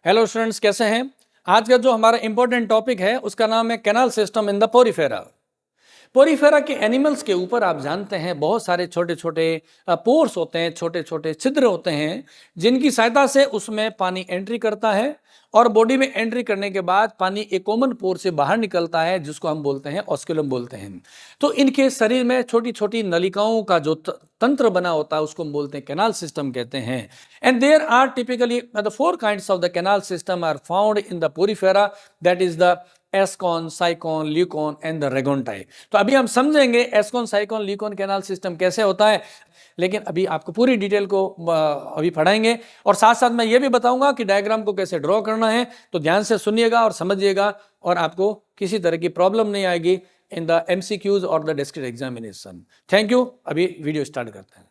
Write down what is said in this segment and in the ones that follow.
Hello students, कैसे हैं। आज का जो हमारा इंपॉर्टेंट टॉपिक है उसका नाम है canal system in the Porifera. Porifera के एनिमल्स के ऊपर आप जानते हैं बहुत सारे छोटे छोटे पोर्स होते हैं, छोटे छोटे छिद्र होते हैं जिनकी सहायता से उसमें पानी एंट्री करता है और बॉडी में एंट्री करने के बाद पानी एक कॉमन पोर से बाहर निकलता है जिसको हम बोलते हैं ऑस्कुलम बोलते हैं। तो इनके शरीर में छोटी छोटी नलिकाओं का जो तंत्र बना होता है उसको हम बोलते हैं कैनाल सिस्टम कहते हैं। And there are typically the four kinds of the canal system are found in the Porifera, that is the ascon, sycon, leucon and the rhagon type. तो अभी हम समझेंगे ascon, sycon, leucon canal system कैसे होता है, लेकिन अभी आपको पूरी डिटेल को अभी पढ़ाएंगे और साथ साथ मैं ये भी बताऊंगा कि डायग्राम को कैसे ड्रॉ करना है। तो ध्यान से सुनिएगा और समझिएगा और आपको किसी तरह की प्रॉब्लम नहीं आएगी इन द एमसीक्यूज और the discrete examination. Thank you. अभी वीडियो स्टार्ट करते हैं।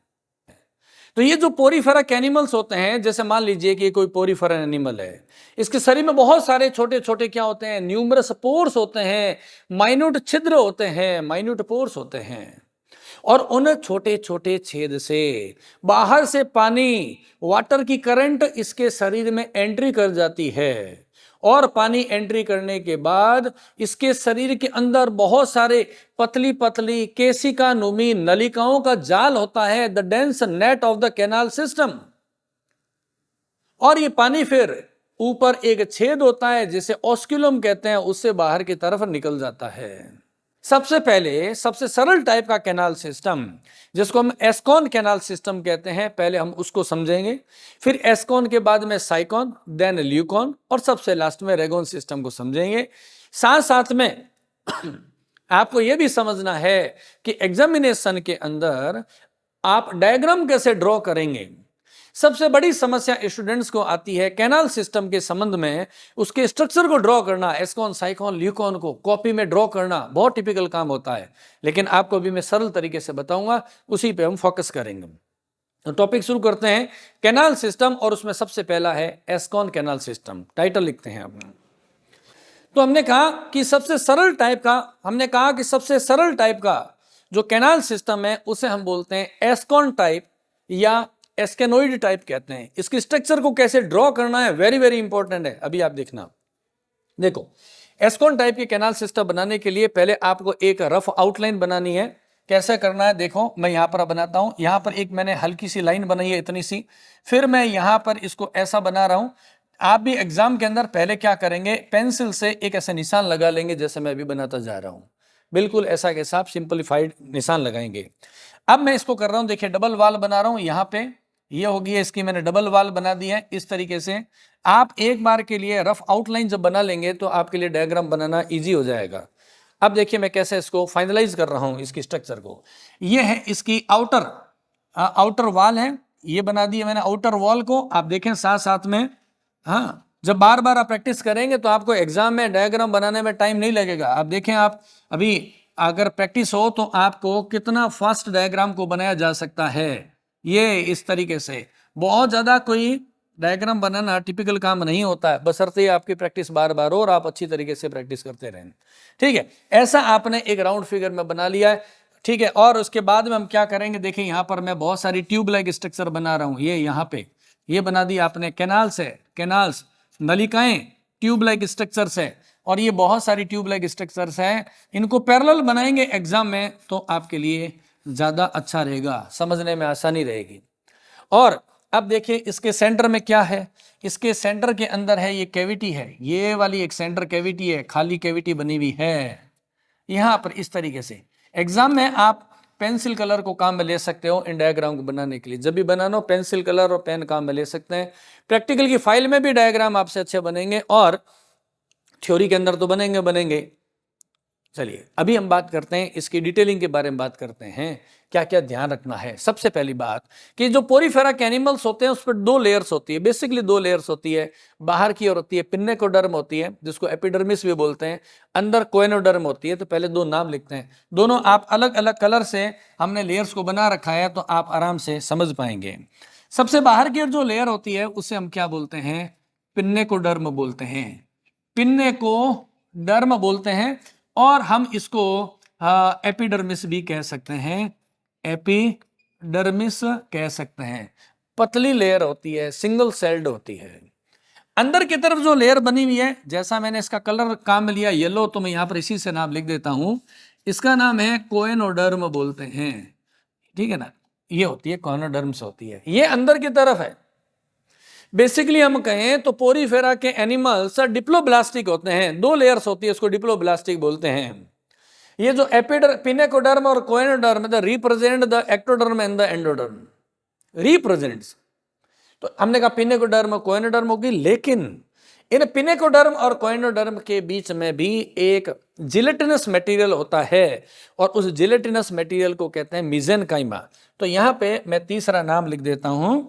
तो ये जो पोरीफेरा एनिमल्स होते हैं, जैसे मान लीजिए कि कोई पोरीफेरा एनिमल है, इसके शरीर में बहुत सारे छोटे छोटे क्या होते हैं, न्यूमरस पोर्स होते हैं, माइन्यूट छिद्र होते हैं, माइन्यूट पोर्स होते हैं। और उन छोटे छोटे छेद से बाहर से पानी, वाटर की करंट इसके शरीर में एंट्री कर जाती है और पानी एंट्री करने के बाद इसके शरीर के अंदर बहुत सारे पतली पतली केशिका नुमी नलिकाओं का जाल होता है, the dense net of the canal system. और ये पानी फिर ऊपर एक छेद होता है जिसे ऑस्कुलम कहते हैं, उससे बाहर की तरफ निकल जाता है। सबसे पहले सबसे सरल टाइप का कैनाल सिस्टम जिसको हम एस्कॉन कैनाल सिस्टम कहते हैं, पहले हम उसको समझेंगे। फिर एस्कॉन के बाद में साइकॉन, देन ल्यूकॉन और सबसे लास्ट में रेगोन सिस्टम को समझेंगे। साथ साथ में आपको यह भी समझना है कि एग्जामिनेशन के अंदर आप डायग्राम कैसे ड्रॉ करेंगे। सबसे बड़ी समस्या स्टूडेंट्स को आती है कैनाल सिस्टम के संबंध में, उसके स्ट्रक्चर को ड्रॉ करना, एस्कॉन, साइकॉन, ल्यूकॉन को कॉपी में ड्रॉ करना बहुत टिपिकल काम होता है, लेकिन आपको भी मैं सरल तरीके से बताऊंगा, उसी पे हम फोकस करेंगे। तो टॉपिक शुरू करते हैं कैनाल सिस्टम और उसमें सबसे पहला है एस्कॉन कैनाल सिस्टम। टाइटल लिखते हैं अपना। तो हमने कहा कि सबसे सरल टाइप का जो कैनाल सिस्टम है उसे हम बोलते हैं एस्कॉन टाइप या एस्केनोइड टाइप कहते हैं। इसकी स्ट्रक्चर को कैसे ड्रॉ करना है वेरी वेरी इंपॉर्टेंट है। अभी आप देखना, देखो एस्कॉन टाइप के कैनाल सिस्टम बनाने के लिए पहले आपको एक रफ आउटलाइन बनानी है। कैसे करना है देखो, मैं यहां पर बनाता हूं। यहां पर एक मैंने हल्की सी लाइन बनाई है, इतनी सी, फिर मैं यहां पर इसको ऐसा बना रहा हूं। आप भी एग्जाम के अंदर पहले क्या करेंगे, पेंसिल से एक ऐसा निशान लगा लेंगे जैसे मैं अभी बनाता जा रहा हूं, बिल्कुल ऐसा के साथ सिंपलीफाइड निशान लगाएंगे। अब मैं इसको कर रहा हूं, देखिए डबल वाल बना रहा हूं। यहां पे ये होगी, इसकी मैंने डबल वाल बना दी है। इस तरीके से आप एक बार के लिए रफ आउटलाइन जब बना लेंगे तो आपके लिए डायग्राम बनाना इजी हो जाएगा। अब देखिए मैं कैसे इसको फाइनलाइज कर रहा हूं, इसकी स्ट्रक्चर को। ये है इसकी आउटर वॉल है, ये बना दी है मैंने आउटर वॉल को। आप देखें साथ साथ में, हाँ जब बार बार आप प्रैक्टिस करेंगे तो आपको एग्जाम में डायग्राम बनाने में टाइम नहीं लगेगा। आप देखें, आप अभी अगर प्रैक्टिस हो तो आपको कितना फास्ट डायग्राम को बनाया जा सकता है। ये इस तरीके से बहुत ज्यादा कोई डायग्राम बनाना टिपिकल काम नहीं होता है, बशर्ते आपकी प्रैक्टिस बार बार हो और आप अच्छी तरीके से प्रैक्टिस करते रहें। ठीक है, ऐसा आपने एक राउंड फिगर में बना लिया है। ठीक है, और उसके बाद में हम क्या करेंगे, देखिए यहाँ पर मैं बहुत सारी ट्यूब लाइक स्ट्रक्चर बना रहा हूँ। ये यहाँ पे ये बना दी आपने कैनाल्स, नलिकाएं ट्यूब लाइक स्ट्रक्चर्स है, और ये बहुत सारी ट्यूब लाइक स्ट्रक्चर्स हैं। इनको पैरेलल बनाएंगे एग्जाम में तो आपके लिए ज्यादा अच्छा रहेगा, समझने में आसानी रहेगी। और अब देखिए इसके सेंटर में क्या है, इसके सेंटर के अंदर है ये कैविटी है, ये वाली एक सेंटर कैविटी है, खाली कैविटी बनी हुई है यहां पर। इस तरीके से एग्जाम में आप पेंसिल कलर को काम में ले सकते हो इन डायग्राम को बनाने के लिए। जब भी बनाना हो पेंसिल कलर और पेन काम में ले सकते हैं। प्रैक्टिकल की फाइल में भी डायग्राम आपसे अच्छे बनेंगे और थ्योरी के अंदर तो बनेंगे। चलिए अभी हम बात करते हैं इसकी डिटेलिंग के बारे में, बात करते हैं क्या क्या ध्यान रखना है। सबसे पहली बात कि जो पोरीफेरा के एनिमल्स होते हैं उस पर दो लेयर्स होती है, बेसिकली दो लेयर्स होती है। बाहर की ओर होती है पिन्नेकोडर्म होती है, जिसको एपिडर्मिस भी बोलते हैं, अंदर कोएनोडर्म होती है। तो पहले दो नाम लिखते हैं, दोनों आप अलग अलग कलर से हमने लेयर्स को बना रखा है तो आप आराम से समझ पाएंगे। सबसे बाहर की ओर जो लेयर होती है उसे हम क्या बोलते हैं, पिन्नेकोडर्म बोलते हैं, पिन्नेकोडर्म बोलते हैं। और हम इसको एपिडर्मिस भी कह सकते हैं, एपिडर्मिस कह सकते हैं। पतली लेयर होती है, सिंगल सेल्ड होती है। अंदर की तरफ जो लेयर बनी हुई है, जैसा मैंने इसका कलर काम में लिया येलो, तो मैं यहां पर इसी से नाम लिख देता हूं, इसका नाम है कोएनोडर्म बोलते हैं, ठीक है ना। ये होती है कोएनोडर्म्स होती है, ये अंदर की तरफ है। बेसिकली हम कहें तो पोरीफेरा के एनिमल्स डिप्लोब्लास्टिक होते हैं, दो लेयर्स होती है, इसको डिप्लोब्लास्टिक बोलते हैं। ये जो पिनेकोडर्म और choanoderm represent the ectoderm and the endoderm, represents. तो हमने कहा पिनेकोडर्म कोएनोडर्म होगी, लेकिन इन पिनेकोडर्म और कोएनोडर्म के बीच में भी एक जिलेटिनस मटेरियल होता है, और उस जिलेटिनस मटेरियल को कहते हैं मेसेनकाइमा। तो यहां पे मैं तीसरा नाम लिख देता हूं,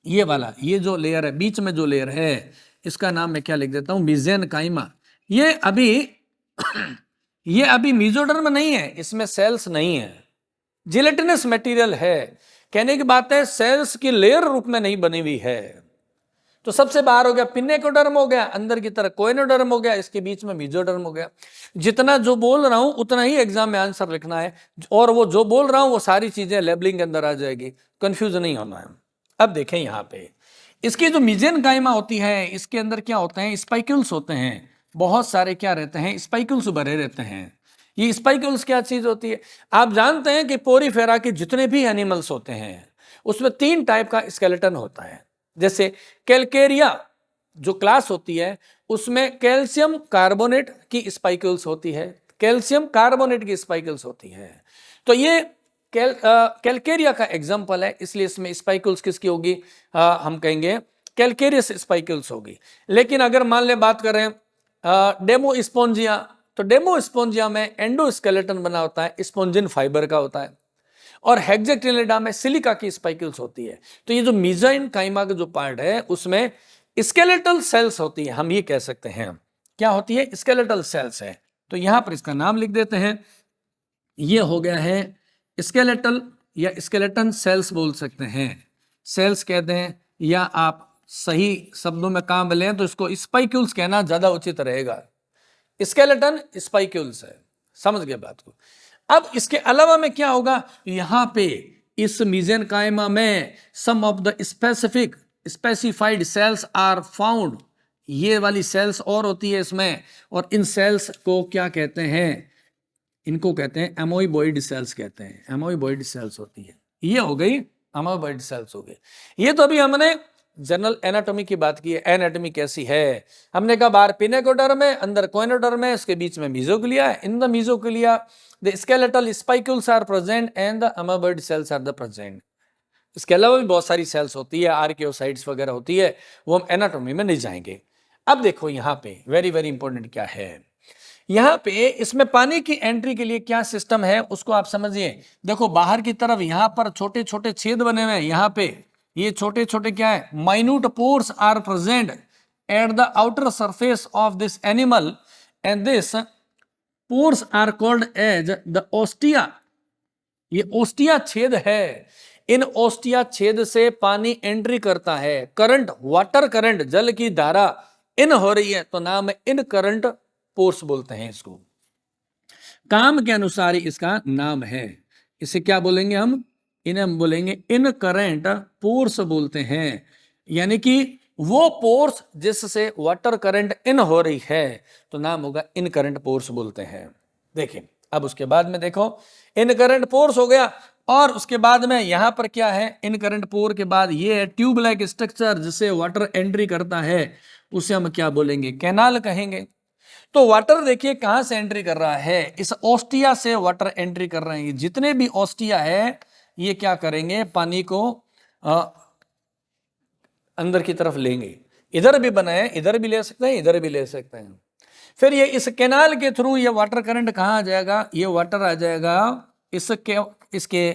ये वाला, ये जो लेयर है बीच में जो लेयर है, इसका नाम मैं क्या लिख देता हूं, मेसेनकाइमा। ये अभी ये अभी मेसोडर्म नहीं है, इसमें सेल्स नहीं है, जिलेटिनस मटेरियल है। कहने की बात है सेल्स की लेयर रूप में नहीं बनी हुई है। तो सबसे बाहर हो गया पिनेकोडर्म हो गया, अंदर की तरफ कोएनोडर्म हो गया, इसके बीच में मेसोडर्म हो गया। जितना जो बोल रहा हूं उतना ही एग्जाम में आंसर लिखना है, और वो जो बोल रहा हूं वो सारी चीजें लेबलिंग के अंदर आ जाएगी, कंफ्यूज नहीं होना है। अब देखें यहां पे इसकी जो मेसेनकाइमा होती है, इसके अंदर क्या होते हैं, स्पाइक्यूल्स होते हैं, बहुत सारे क्या रहते हैं, स्पाइक्यूल्स भरे रहते हैं। ये स्पाइक्यूल्स क्या चीज होती है, आप जानते हैं कि पोरीफेरा के जितने भी एनिमल्स होते हैं उसमें 3 टाइप का स्केलेटन होता है। जैसे कैलकेरिया जो क्लास होती है उसमें कैल्शियम कार्बोनेट की स्पाइक्यूल्स होती है, कैल्शियम कार्बोनेट की स्पाइक्यूल्स होती है। तो ये कैलकेरिया का एग्जाम्पल है, इसलिए इसमें स्पाइक्यूल्स किसकी होगी, हम कहेंगे कैलकेरियस स्पाइक्यूल्स होगी। लेकिन अगर मान ले बात करें डेमोस्पोंजिया, तो डेमोस्पोंजिया में एंडोस्केलेटन बना होता है, स्पोंजिन फाइबर का होता है, और हेक्साक्टिनिडा में सिलिका की स्पाइक्यूल्स होती है। तो ये जो मेसेनकाइमा का जो पार्ट है उसमें स्केलेटल सेल्स होती है, हम ये कह सकते हैं क्या होती है, स्केलेटल सेल्स है। तो यहां पर इसका नाम लिख देते हैं, ये हो गया है स्केलेटल या स्केलेटन सेल्स बोल सकते हैं, सेल्स कहते हैं, या आप सही शब्दों में काम लें तो इसको स्पाइक्यूल्स कहना ज्यादा उचित रहेगा। स्केलेटन स्पाइक्यूल्स है, समझ गए बात को। अब इसके अलावा में क्या होगा, यहां पे इस मेसेनकाइमा में some of the specific specified cells are found, ये वाली सेल्स और होती है इसमें, और इन सेल्स को क्या कहते हैं, इनको कहते हैं एमोइबॉइड सेल्स कहते हैं, एमोइबॉइड सेल्स होती है। ये हो गई एमोइबॉइड सेल्स हो गए। ये तो अभी हमने जनरल एनाटॉमी की बात की है, एनाटॉमी कैसी है, हमने कहा बाहर पिनेकोडर्म है, अंदर कोएनोडर्म है, इसके बीच में मेसोग्लिया है। In the mesoglea the skeletal spicules are present and the amoeboid cells are the present. इसके अलावा भी बहुत सारी सेल्स होती है, आर्कियोसाइट्स वगैरह होती है, वो हम एनाटॉमी में नहीं जाएंगे। अब देखो यहाँ पे वेरी वेरी इंपॉर्टेंट क्या है, यहाँ पे इसमें पानी की एंट्री के लिए क्या सिस्टम है उसको आप समझिए। देखो बाहर की तरफ यहाँ पर छोटे छोटे छेद बने हुए हैं, यहाँ पे ये छोटे छोटे क्या है, minute pores are present at the outer surface of this animal and this pores are called as the ostia. ये ओस्टिया छेद है, इन ओस्टिया छेद से पानी एंट्री करता है, करंट वाटर करंट जल की धारा इन हो रही है, तो नाम है इन करंट पोर्स बोलते हैं इसको, काम के अनुसार ही इसका नाम है। इसे क्या बोलेंगे इन्हें हम बोलेंगे इन करंट पोर्स बोलते हैं, यानी कि वो पोर्स जिससे वाटर करंट इन हो रही है तो नाम होगा इन करंट पोर्स बोलते हैं। देखिए अब उसके बाद में देखो इन करंट पोर्स हो गया, और उसके बाद में यहां पर क्या है, इन करंट पोर के बाद ये है ट्यूब लाइक स्ट्रक्चर जिससे वाटर एंट्री करता है, उसे हम क्या बोलेंगे, कैनाल कहेंगे। तो वाटर देखिए कहां से एंट्री कर रहा है, इस ओस्टिया से वाटर एंट्री कर रहे हैं। जितने भी ओस्टिया है ये क्या करेंगे, पानी को अंदर की तरफ लेंगे, इधर भी बनाए, इधर भी ले सकते हैं, इधर भी ले सकते हैं। फिर ये इस कैनाल के थ्रू ये वाटर करंट कहाँ आ जाएगा, ये वाटर आ जाएगा इसके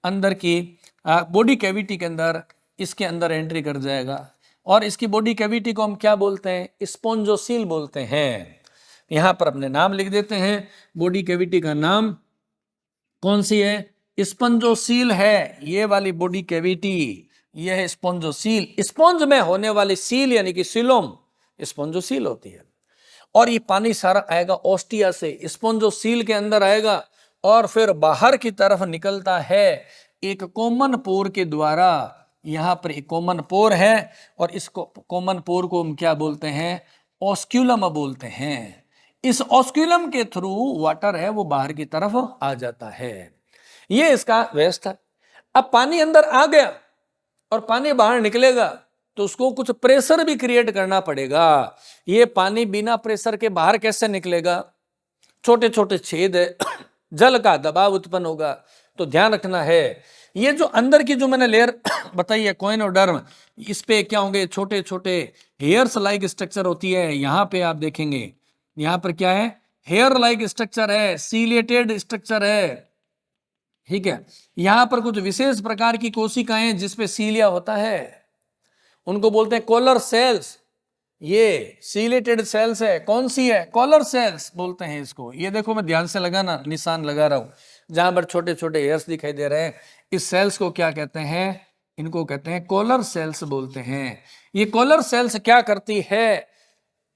अंदर की बॉडी कैविटी के अंदर, इसके अंदर एंट्री कर जाएगा। और इसकी बॉडी कैविटी को हम क्या बोलते हैं, स्पोंजोसील बोलते हैं। यहां पर अपने नाम लिख देते हैं, बॉडी कैविटी का नाम कौन सी है, स्पंजोसील है। ये वाली बॉडी कैविटी ये है स्पंजोसील, स्पंज में होने वाली सील यानी कि सिलोम स्पंजोसील होती है। और ये पानी सारा आएगा ओस्टिया से, स्पंजोसील के अंदर आएगा और फिर बाहर की तरफ निकलता है एक कॉमन पोर के द्वारा, यहाँ पर एक कॉमन पोर है और इस कॉमन पोर को हम क्या बोलते हैं, ऑस्क्यूलम बोलते हैं। इस ऑस्क्यूलम के थ्रू वाटर है वो बाहर की तरफ आ जाता है। ये इसका व्यवस्था। अब पानी अंदर आ गया और पानी बाहर निकलेगा तो उसको कुछ प्रेशर भी क्रिएट करना पड़ेगा। ये पानी बिना प्रेशर के बाहर कैसे निकलेगा, छोटे छोटे छेद है, जल का दबाव उत्पन्न होगा। तो ध्यान रखना है, ये जो अंदर की जो मैंने लेयर बताई है कोइनोडर्म, इस पे क्या होंगे, छोटे छोटे हेयर्स लाइक स्ट्रक्चर होती है। यहां पे आप देखेंगे यहां पर क्या है, हेयर लाइक स्ट्रक्चर है, सीलिएटेड स्ट्रक्चर है, ठीक है। यहां पर कुछ विशेष प्रकार की कोशिकाएं जिसपे सीलिया होता है, उनको बोलते हैं कॉलर सेल्स। ये सीलेटेड सेल्स है, कौन सी है, कॉलर सेल्स बोलते हैं इसको। ये देखो मैं ध्यान से लगाना, निशान लगा रहा हूं जहां पर छोटे छोटे हेयर्स दिखाई दे रहे हैं, इस सेल्स को क्या कहते हैं, इनको कहते हैं कॉलर सेल्स बोलते हैं। ये कॉलर सेल्स क्या करती है,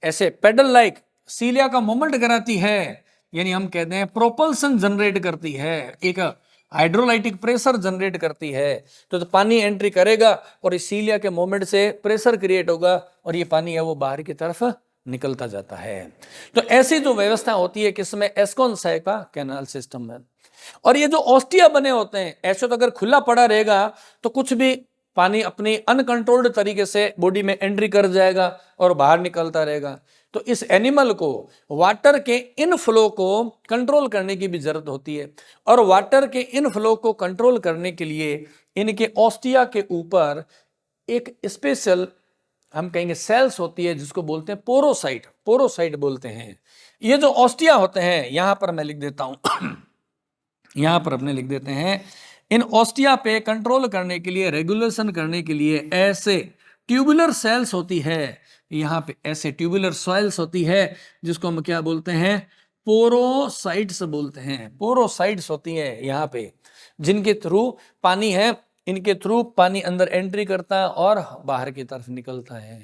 ऐसे पेडल लाइक सीलिया का मूवमेंट कराती है, यानी हम कहते हैं प्रोपल्सन जनरेट करती है, एक हाइड्रोलाइटिक प्रेशर जनरेट करती है। तो पानी एंट्री करेगा और इस सीलिया के मोमेंट से प्रेशर क्रिएट होगा और ये पानी है वो बाहर की तरफ निकलता जाता है। तो ऐसी जो व्यवस्था होती है किसमें, एस्कॉन का कैनाल सिस्टम में। और ये जो ऑस्टिया बने होते हैं, ऐसे तो अगर खुला पड़ा रहेगा तो कुछ भी पानी अपनी अनकंट्रोल्ड तरीके से बॉडी में एंट्री कर जाएगा और बाहर निकलता रहेगा। तो इस एनिमल को वाटर के इनफ्लो को कंट्रोल करने की भी जरूरत होती है, और वाटर के इनफ्लो को कंट्रोल करने के लिए इनके ऑस्टिया के ऊपर एक स्पेशल हम कहेंगे सेल्स होती है जिसको बोलते हैं पोरोसाइट, पोरोसाइट बोलते हैं। ये जो ऑस्टिया होते हैं, यहां पर मैं लिख देता हूं यहां पर अपने लिख देते हैं, इन ऑस्टिया पे कंट्रोल करने के लिए, रेगुलेशन करने के लिए ऐसे ट्यूबुलर सेल्स होती है, यहाँ पे ऐसे ट्यूबुलर सेल्स होती है जिसको हम क्या बोलते हैं, पोरोसाइट्स बोलते हैं। पोरोसाइट्स होती है यहाँ पे, जिनके थ्रू पानी है, इनके थ्रू पानी अंदर एंट्री करता है और बाहर की तरफ निकलता है।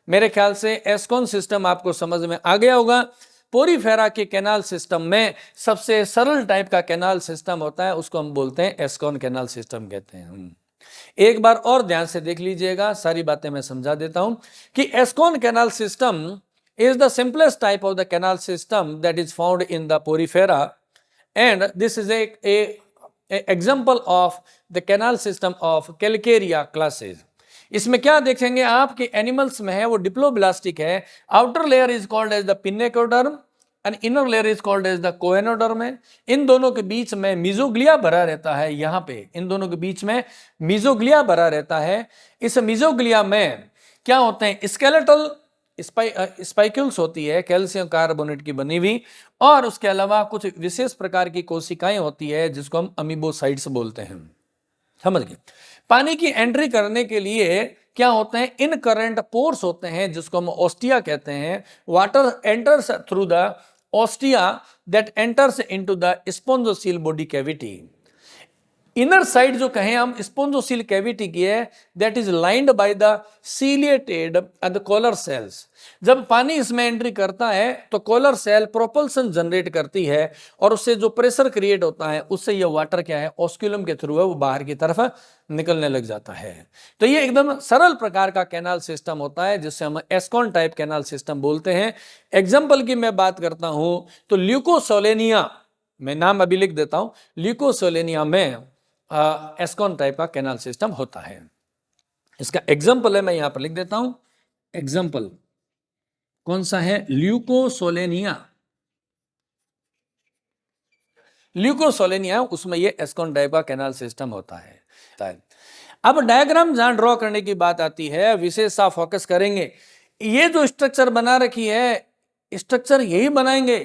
मेरे ख्याल से एस्कॉन सिस्टम आपको समझ में आ गया होगा। पोरीफेरा के कैनाल सिस्टम में सबसे सरल टाइप का कैनाल सिस्टम होता है, उसको हम बोलते हैं एस्कॉन कैनाल सिस्टम कहते हैं। एक बार और ध्यान से देख लीजिएगा, सारी बातें मैं समझा देता हूं कि ascon canal system is the simplest type of the canal system that is found in the porifera, and this is a example of the canal system of Calcarea classes. इसमें क्या देखेंगे आप कि एनिमल्स में है वो डिप्लोब्लास्टिक है, outer layer is called as the pinacoderm and inner layer is called as the choanoderm है। इन दोनों के बीच में मीजोग्लिया भरा रहता है, यहाँ पे इन दोनों के बीच में मीजोग्लिया भरा रहता है। इस मीजोग्लिया में क्या होते हैं, स्केलेटल स्पाइक्यूल्स होती है कैल्शियम कार्बोनेट की बनी हुई, और उसके अलावा कुछ विशेष प्रकार की कोशिकाएं होती है जिसको हम अमीबोसाइट्स बोलते हैं। समझ गए। पानी की एंट्री करने के लिए क्या होते हैं, इन करंट पोर्स होते हैं जिसको हम ऑस्टिया कहते हैं। Water enters through the ostia that enters into the spongocoel body cavity. Inner side जो कहें हम स्पोंजोसील कैविटी की है, that is lined by the ciliated and collar cells. जब पानी इसमें एंट्री करता है तो कॉलर सेल प्रोपल्सन जनरेट करती है और उससे जो प्रेशर क्रिएट होता है उससे ये वाटर क्या है, ऑस्क्यूलम के थ्रू है वो बाहर की तरफ निकलने लग जाता है। तो ये एकदम सरल प्रकार का कैनाल सिस्टम होता है जिससे हम एस्कॉन टाइप कैनाल सिस्टम बोलते हैं। एग्जाम्पल की मैं बात करता हूं तो ल्यूकोसोलेनिया, मैं नाम अभी लिख देता हूं, ल्यूकोसोलेनिया में एस्कॉन टाइप का कैनाल सिस्टम होता है। इसका एग्जाम्पल है, मैं यहां पर लिख देता हूं, एग्जाम्पल कौन सा है, ल्यूकोसोलेनिया। ल्यूकोसोलेनिया उसमें ये एस्कॉन टाइप का कैनाल सिस्टम होता है। अब डायग्राम जहां ड्रॉ करने की बात आती है, विशेष सा फोकस करेंगे। ये जो स्ट्रक्चर बना रखी है, स्ट्रक्चर यही बनाएंगे,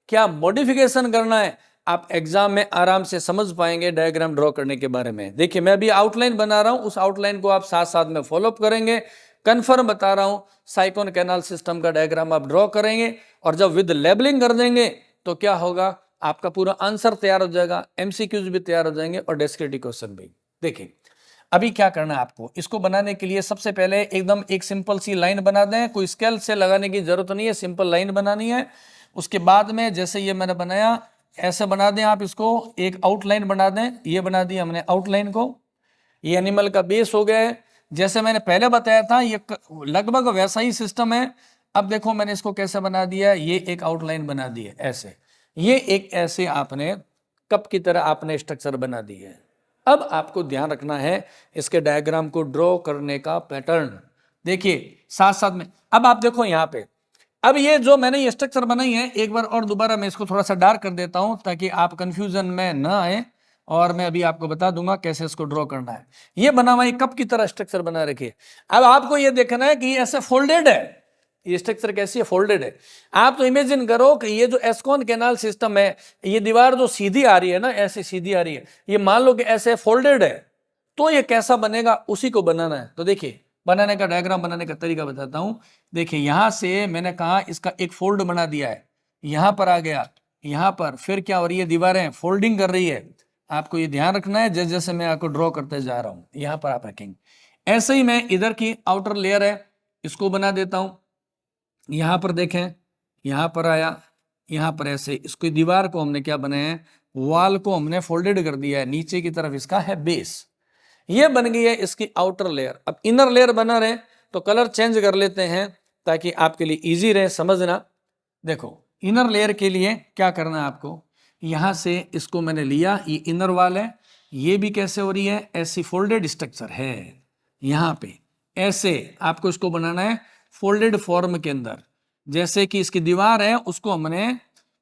क्या मॉडिफिकेशन करना है, आप एग्जाम में आराम से समझ पाएंगे डायग्राम ड्रॉ करने के बारे में। देखिए मैं अभी आउटलाइन बना रहा हूं, उस आउटलाइन को आप साथ साथ में फॉलोअप करेंगे। कंफर्म बता रहा हूं, साइक्लोन कैनाल सिस्टम का डायग्राम आप ड्रॉ करेंगे और जब विद लेबलिंग कर देंगे तो क्या होगा, आपका पूरा आंसर तैयार हो जाएगा, एमसीक्यूज भी तैयार हो जाएंगे और डिस्क्रिप्टिव क्वेश्चन भी। देखिए अभी क्या करना है आपको, इसको बनाने के लिए सबसे पहले एकदम एक सिंपल सी लाइन बना दें, कोई स्केल से लगाने की जरूरत नहीं है, सिंपल लाइन बनानी है। उसके बाद में जैसे ये मैंने बनाया ऐसे बना दें आप, इसको एक आउटलाइन बना दें, ये बना दी हमने आउटलाइन को। ये एनिमल का बेस हो गया है। जैसे मैंने पहले बताया था ये लगभग वैसा ही सिस्टम है। अब देखो मैंने इसको कैसे बना दिया, ये एक आउटलाइन बना दी है ऐसे, ये एक ऐसे आपने कप की तरह आपने स्ट्रक्चर बना दी है। अब आपको ध्यान रखना है इसके डायग्राम को ड्रॉ करने का पैटर्न। देखिए साथ साथ में, अब आप देखो यहाँ पे, अब ये जो मैंने ये स्ट्रक्चर बनाई है, एक बार और दोबारा मैं इसको थोड़ा सा डार्क कर देता हूं ताकि आप कंफ्यूजन में न आए, और मैं अभी आपको बता दूंगा कैसे इसको ड्रॉ करना है। ये बना हुआ कप की तरह स्ट्रक्चर बना रखिए। अब आपको ये देखना है कि ये ऐसे फोल्डेड है, ये स्ट्रक्चर कैसी है, फोल्डेड है। आप तो इमेजिन करो कि ये जो एस्कॉन कैनाल सिस्टम है, ये दीवार जो सीधी आ रही है ना, ऐसे सीधी आ रही है, ये मान लो कि ऐसे फोल्डेड है, तो ये कैसा बनेगा उसी को बनाना है। तो देखिए बनाने का डायग्राम बनाने का तरीका बताता हूं। देखिए यहां से मैंने कहा इसका एक फोल्ड बना दिया है, यहां पर आ गया, यहां पर फिर क्या हो रही है, दीवारें फोल्डिंग कर रही है। आपको ये ध्यान रखना है जैसे जैसे मैं आपको ड्रॉ करते जा रहा हूं, यहां पर आप रखेंगे। ऐसे ही मैं इधर की आउटर लेयर है इसको बना देता हूं। यहां पर देखें, यहां पर आया, यहां पर ऐसे इसको दीवार को हमने क्या बनाया है, वॉल को हमने फोल्डेड कर दिया है, नीचे की तरफ इसका है बेस। ये बन गई है इसकी आउटर लेयर। अब इनर लेयर बना रहे तो कलर चेंज कर लेते हैं ताकि आपके लिए इजी रहे समझना। देखो इनर लेयर के लिए क्या करना है आपको, यहां से इसको मैंने लिया, ये इनर वाल है, ये भी कैसे हो रही है, ऐसी फोल्डेड स्ट्रक्चर है। यहां पे ऐसे आपको इसको बनाना है फोल्डेड फॉर्म के अंदर, जैसे कि इसकी दीवार है उसको हमने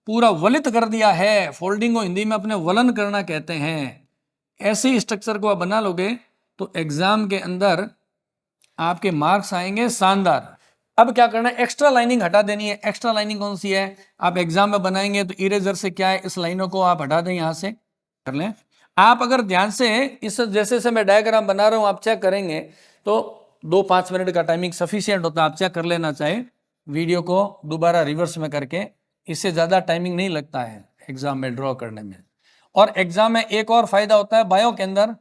पूरा वलित कर दिया है। फोल्डिंग को हिंदी में अपने वलन करना कहते हैं। ऐसे स्ट्रक्चर को आप बना लोगे तो एग्जाम के अंदर आपके मार्क्स आएंगे शानदार। अब क्या करना है, एक्स्ट्रा लाइनिंग हटा देनी है। एक्स्ट्रा लाइनिंग कौन सी है, आप एग्जाम में बनाएंगे तो इरेजर से क्या है, इस लाइनों को आप हटा दें, यहां से कर लें। आप अगर ध्यान से इस जैसे से मैं डायग्राम बना रहा हूं आप चेक करेंगे तो 2-5 मिनट का टाइमिंग सफिशियंट होता है। आप चेक कर लेना, चाहे वीडियो को दोबारा रिवर्स में करके, इससे ज्यादा टाइमिंग नहीं लगता है एग्जाम में ड्रॉ करने में। और एग्जाम में एक और फायदा होता है बायो के अंदर,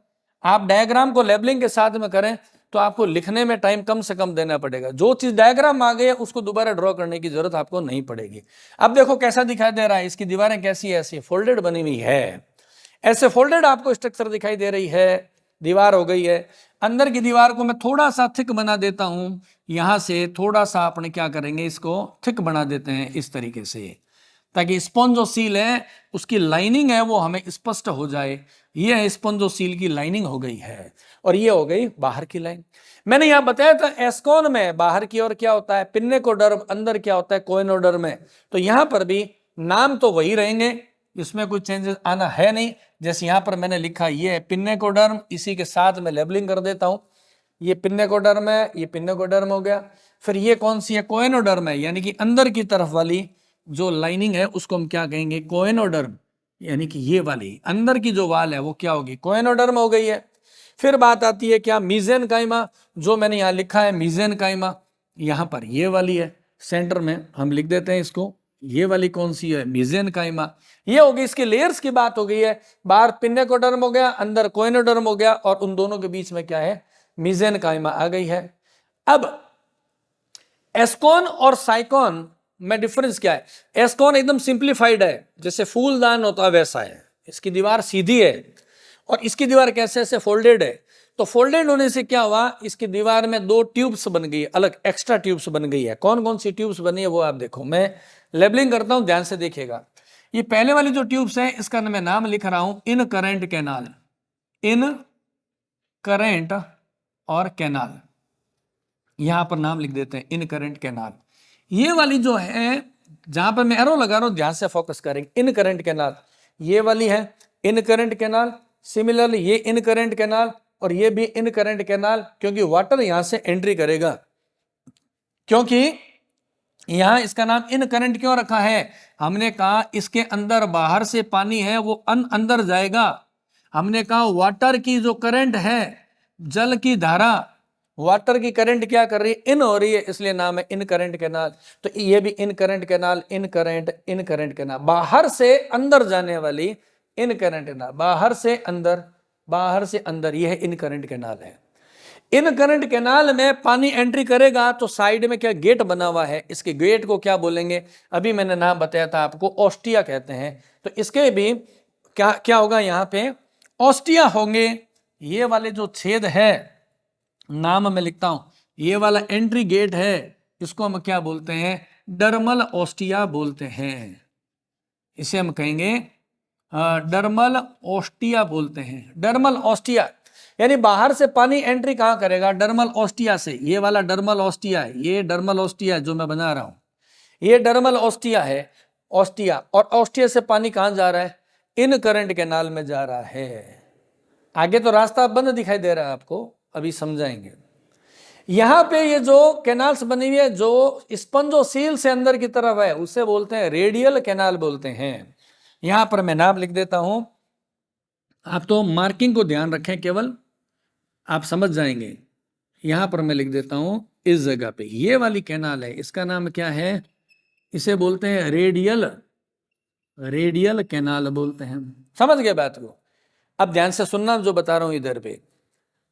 आप डायग्राम को लेबलिंग के साथ में करें तो आपको लिखने में टाइम कम से कम देना पड़ेगा। जो चीज डायग्राम आ गई है उसको दोबारा ड्रॉ करने की जरूरत आपको नहीं पड़ेगी। अब देखो कैसा दिखाई दे रहा है, इसकी दीवारें कैसी है, ऐसी फोल्डेड बनी हुई है, ऐसे फोल्डेड आपको स्ट्रक्चर दिखाई दे रही है। दीवार हो गई है, अंदर की दीवार को मैं थोड़ा सा थिक बना देता हूं, यहां से थोड़ा सा अपने क्या करेंगे, इसको थिक बना देते हैं इस तरीके से, ताकि स्पंज जो सील है उसकी लाइनिंग है वो हमें स्पष्ट हो जाए। ये है स्पंज जो सील की लाइनिंग हो गई है, और ये हो गई बाहर की लाइन। मैंने यहां बताया था एस्कॉन में बाहर की ओर क्या होता है, पिन्नेकोडर्म, अंदर क्या होता है, कोएनोडर्म में। तो यहां पर भी नाम तो वही रहेंगे, इसमें कुछ चेंजेस आना है नहीं। जैसे यहां पर मैंने लिखा ये है पिन्नेकोडर्म, इसी के साथ मैं लेबलिंग कर देता हूं, ये पिन्नेकोडर्म है, ये पिन्नेकोडर्म हो गया। फिर ये कौन सी है, कोएनोडर्म है, यानी कि अंदर की तरफ वाली जो लाइनिंग है उसको हम क्या कहेंगे, कोएनोडर्म, यानी कि ये वाली अंदर की जो वाल है वो क्या होगी, कोएनोडर्म हो गई है। फिर बात आती है क्या, मीजेनकाइमा, जो मैंने यहाँ लिखा है मीजेनकाइमा, यहाँ पर ये वाली है सेंटर में, हम लिख देते हैं इसको, ये वाली कौन सी है, मीजेनकाइमा। ये होगी इसके लेयर्स की बात हो गई है। बाहर पिन्नेकोडर्म हो गया, अंदर कोएनोडर्म हो गया, और उन दोनों के बीच में क्या है, मीजेनकाइमा आ गई है। अब एस्कॉन और साइकॉन में डिफरेंस क्या है, एस्कॉन एकदम सिंप्लीफाइड है, जैसे फूलदान होता है वैसा है, इसकी दीवार सीधी है, और इसकी दीवार कैसे ऐसे फोल्डेड है। तो फोल्डेड होने से क्या हुआ, इसकी दीवार में 2 ट्यूब्स बन गई, अलग एक्स्ट्रा ट्यूब्स बन गई है। कौन कौन सी ट्यूब्स बनी है वो आप देखो, मैं लेबलिंग करता हूं, ध्यान से देखिएगा। ये पहले वाली जो ट्यूब्स है इसका मैं नाम लिख रहा हूं इन करेंट कैनाल, इन करेंट और कैनाल, यहां पर नाम लिख देते हैं इन करेंट कैनाल। ये वाली जो है जहां पर मैं एरो लगा रहा हूं, ध्यान से फोकस करेंगे, इन करेंट कैनाल ये वाली है इन करेंट कैनाल। सिमिलरली ये इन करेंट कैनाल, और ये भी इन करेंट कैनाल, क्योंकि वाटर यहां से एंट्री करेगा। क्योंकि यहां इसका नाम इन करंट क्यों रखा है, हमने कहा इसके अंदर बाहर से पानी है वो अंदर जाएगा। हमने कहा वाटर की जो करंट है, जल की धारा, वाटर की करंट क्या कर रही है, इन हो रही है, इसलिए नाम है इन करंट कैनाल। तो ये भी इन current canal, incurrent canal, बाहर से अंदर जाने वाली इन करंट कैनाल, बाहर से अंदर, बाहर से अंदर, यह इन करंट कैनाल है। इन करंट कैनाल में पानी एंट्री करेगा तो साइड में क्या गेट बना हुआ है, इसके गेट को क्या बोलेंगे, अभी मैंने नाम बताया था आपको, ऑस्टिया कहते हैं। तो इसके भी क्या क्या होगा, यहाँ पे ऑस्टिया होंगे, ये वाले जो छेद है, नाम मैं लिखता हूं, ये वाला एंट्री गेट है, इसको हम क्या बोलते हैं? डर्मल ऑस्टिया बोलते हैं। इसे हम कहेंगे डर्मल ऑस्टिया बोलते हैं। डर्मल ऑस्टिया यानी बाहर से पानी एंट्री कहां करेगा? डर्मल ऑस्टिया से। ये वाला डर्मल ऑस्टिया है, ये डर्मल ऑस्टिया जो मैं बना रहा हूं, ये डर्मल ऑस्टिया है, ऑस्टिया। और ऑस्टिया से पानी कहां जा रहा है? इन करंट कैनाल में जा रहा है। आगे तो रास्ता बंद दिखाई दे रहा है आपको, अभी समझाएंगे। यहां पे ये जो कैनाल्स बनी हुई है, जो स्पंजोसील से अंदर की तरफ है, उसे बोलते हैं रेडियल कैनाल बोलते हैं। यहां पर मैं नाम लिख देता हूं, आप तो मार्किंग को ध्यान रखें, केवल आप समझ जाएंगे। यहां पर मैं लिख देता हूं इस जगह पे, ये वाली कैनाल है, इसका नाम क्या है? इसे बोलते हैं रेडियल, रेडियल कैनाल बोलते हैं। समझ गए बात को? अब ध्यान से सुनना जो बता रहा हूं इधर पे।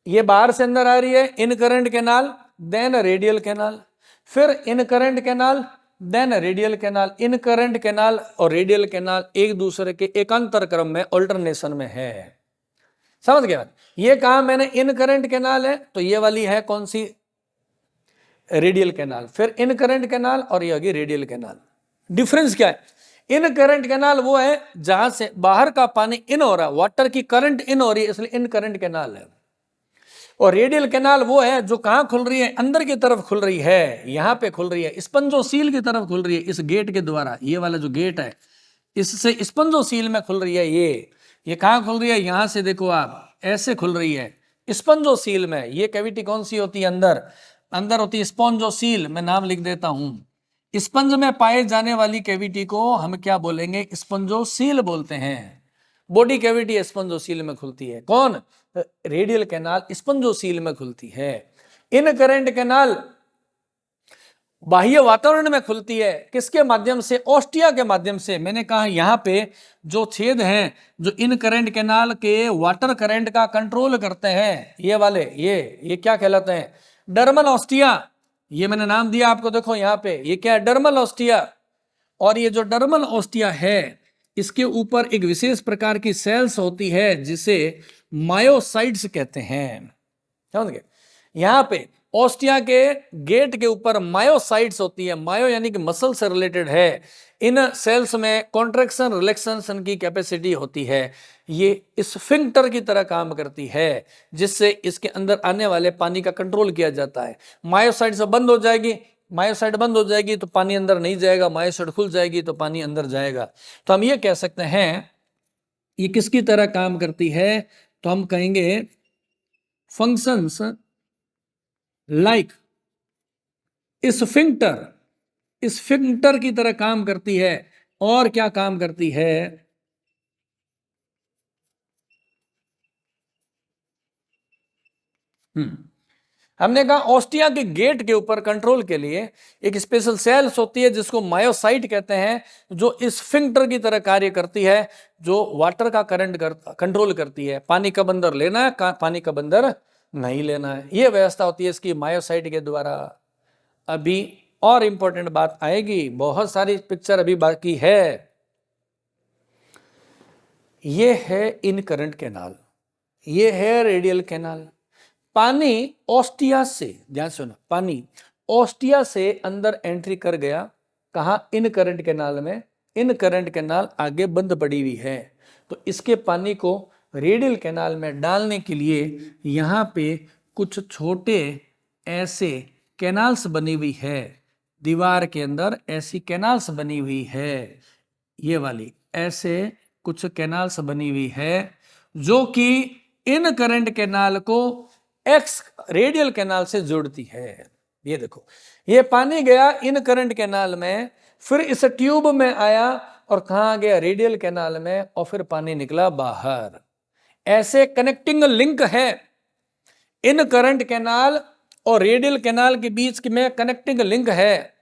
ये बाहर से अंदर आ रही है, incurrent canal, then radial canal, फिर incurrent canal, then radial canal. Incurrent canal और रेडियल कैनाल एक दूसरे के एकांतर क्रम में, ऑल्टरनेशन में है। समझ गया? ये कहा मैंने इन करंट कैनाल है, तो ये वाली है कौन सी? Radial canal. फिर इन करंट कैनाल और ये होगी रेडियल कैनाल। डिफरेंस क्या है? इन करंट कैनाल वो है जहां से बाहर का पानी इन हो रहा है, वाटर की करंट इन हो रही है, इसलिए इन करंट कैनाल है। और रेडियल कैनाल वो है जो कहां खुल रही है? अंदर की तरफ खुल रही है, यहां पे खुल रही है, स्पंजोसील की तरफ खुल रही है, इस गेट के द्वारा। ये वाला जो गेट है, इससे स्पंजोसील में खुल रही है। ये कहां खुल रही है? यहां से देखो आप, ऐसे खुल रही है स्पंजोसील में। ये कैविटी कौन सी होती है? अंदर, अंदर होती है स्पंजोसील। मैं नाम लिख देता हूं। स्पंज में पाए जाने वाली कैविटी को हम क्या बोलेंगे? स्पंजोसील बोलते हैं। बॉडी कैविटी स्पंजोसील में खुलती है। कौन? रेडियल कैनाल स्पंजोसील में खुलती है। इन करंट कैनाल बाह्य वातावरण में खुलती है। किसके माध्यम से? ऑस्टिया के माध्यम से। मैंने कहा यहां पे जो छेद हैं, जो इन करंट कैनाल के वाटर करंट का कंट्रोल करते हैं, ये वाले, ये क्या कहलाते हैं? Dermal ostia. ये मैंने नाम दिया आपको, देखो यहां पे, ये क्या है? Dermal ostia. और ये जो डर्मल ऑस्टिया है, इसके ऊपर एक विशेष प्रकार की सेल्स होती है जिसे मायोसाइट्स कहते हैं। समझ गए? यहां पे ऑस्टिया के गेट के ऊपर मायोसाइट्स होती है। मायो यानी कि मसल से रिलेटेड है। इन सेल्स में कॉन्ट्रैक्शन रिलैक्सेशन की कैपेसिटी होती है। ये स्फिंक्टर की तरह काम करती है, जिससे इसके अंदर आने वाले पानी का कंट्रोल किया जाता है। मायोसाइट्स बंद हो जाएगी, मायोसाइट बंद हो जाएगी तो पानी अंदर नहीं जाएगा, मायोसाइट खुल जाएगी तो पानी अंदर जाएगा। तो हम ये कह सकते हैं ये किसकी तरह काम करती है? तो हम कहेंगे फंक्शंस लाइक स्फिंक्टर, स्फिंक्टर की तरह काम करती है। और क्या काम करती है? हमने कहा ऑस्टिया के गेट के ऊपर कंट्रोल के लिए एक स्पेशल सेल्स होती है जिसको मायोसाइट कहते हैं, जो स्फिंक्टर की तरह कार्य करती है, जो वाटर का करंट कंट्रोल करती है। पानी कब अंदर लेना है, पानी कब अंदर नहीं लेना है, ये व्यवस्था होती है इसकी मायोसाइट के द्वारा। अभी और इंपॉर्टेंट बात आएगी, बहुत सारी पिक्चर अभी बाकी है। ये है इन करंट कैनाल, ये है रेडियल कैनाल। पानी ऑस्टिया से, ध्यान सुनो, पानी ऑस्टिया से अंदर एंट्री कर गया, कहा? इन करंट कैनाल में। इन करंट कैनाल आगे बंद पड़ी हुई है, तो इसके पानी को रेडियल कैनाल में डालने के लिए यहां पे कुछ छोटे ऐसे कैनाल्स बनी हुई है। दीवार के अंदर ऐसी कैनाल्स बनी हुई है, ये वाली ऐसे कुछ कैनाल्स बनी हुई है, जो कि इन करंट कैनाल को एक्स रेडियल कैनाल से जोड़ती है। ये देखो, ये पानी गया इन करंट कैनाल में, फिर इस ट्यूब में आया और कहां गया? रेडियल कैनाल में, और फिर पानी निकला बाहर। ऐसे कनेक्टिंग लिंक है इन करंट कैनाल और रेडियल कैनाल के बीच में, कनेक्टिंग लिंक है।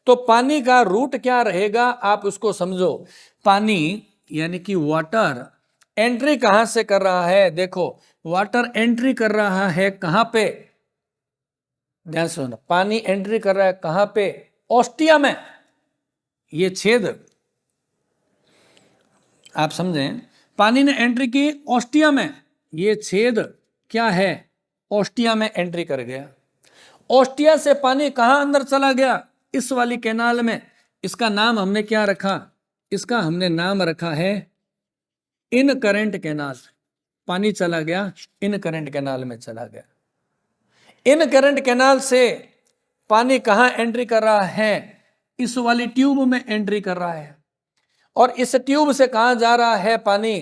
तो पानी का रूट क्या रहेगा आप उसको समझो। पानी यानी कि वाटर एंट्री कहां से कर रहा है? देखो, वाटर एंट्री कर रहा है कहां पे? ध्यान से सुनो, पानी एंट्री कर रहा है कहां पे? ऑस्टिया में। ये छेद आप समझें, पानी ने एंट्री की ऑस्टिया में, ये छेद क्या है, ऑस्टिया में एंट्री कर गया। ऑस्टिया से पानी कहां अंदर चला गया, इस वाली कैनाल में। इसका नाम हमने क्या रखा, इसका हमने नाम रखा है इन करंट कैनाल। पानी चला गया, इन करंट कैनाल में चला गया। इन करंट कैनाल से पानी कहां एंट्री कर रहा है, इस वाली ट्यूब में एंट्री कर रहा है। और इस ट्यूब से कहां जा रहा है पानी,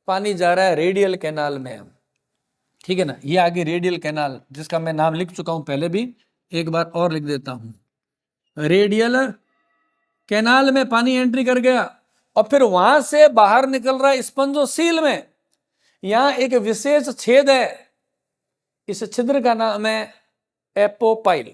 पानी जा रहा है रेडियल कैनाल में। ठीक है ना, ये आगे रेडियल कैनाल, जिसका मैं नाम लिख चुका हूं पहले भी, एक बार और लिख देता हूं। रेडियल कैनाल में पानी एंट्री कर गया और फिर वहां से बाहर निकल रहा है स्पंजोसील में। यहां एक विशेष छेद है, इस छिद्र का नाम है एपोपाइल।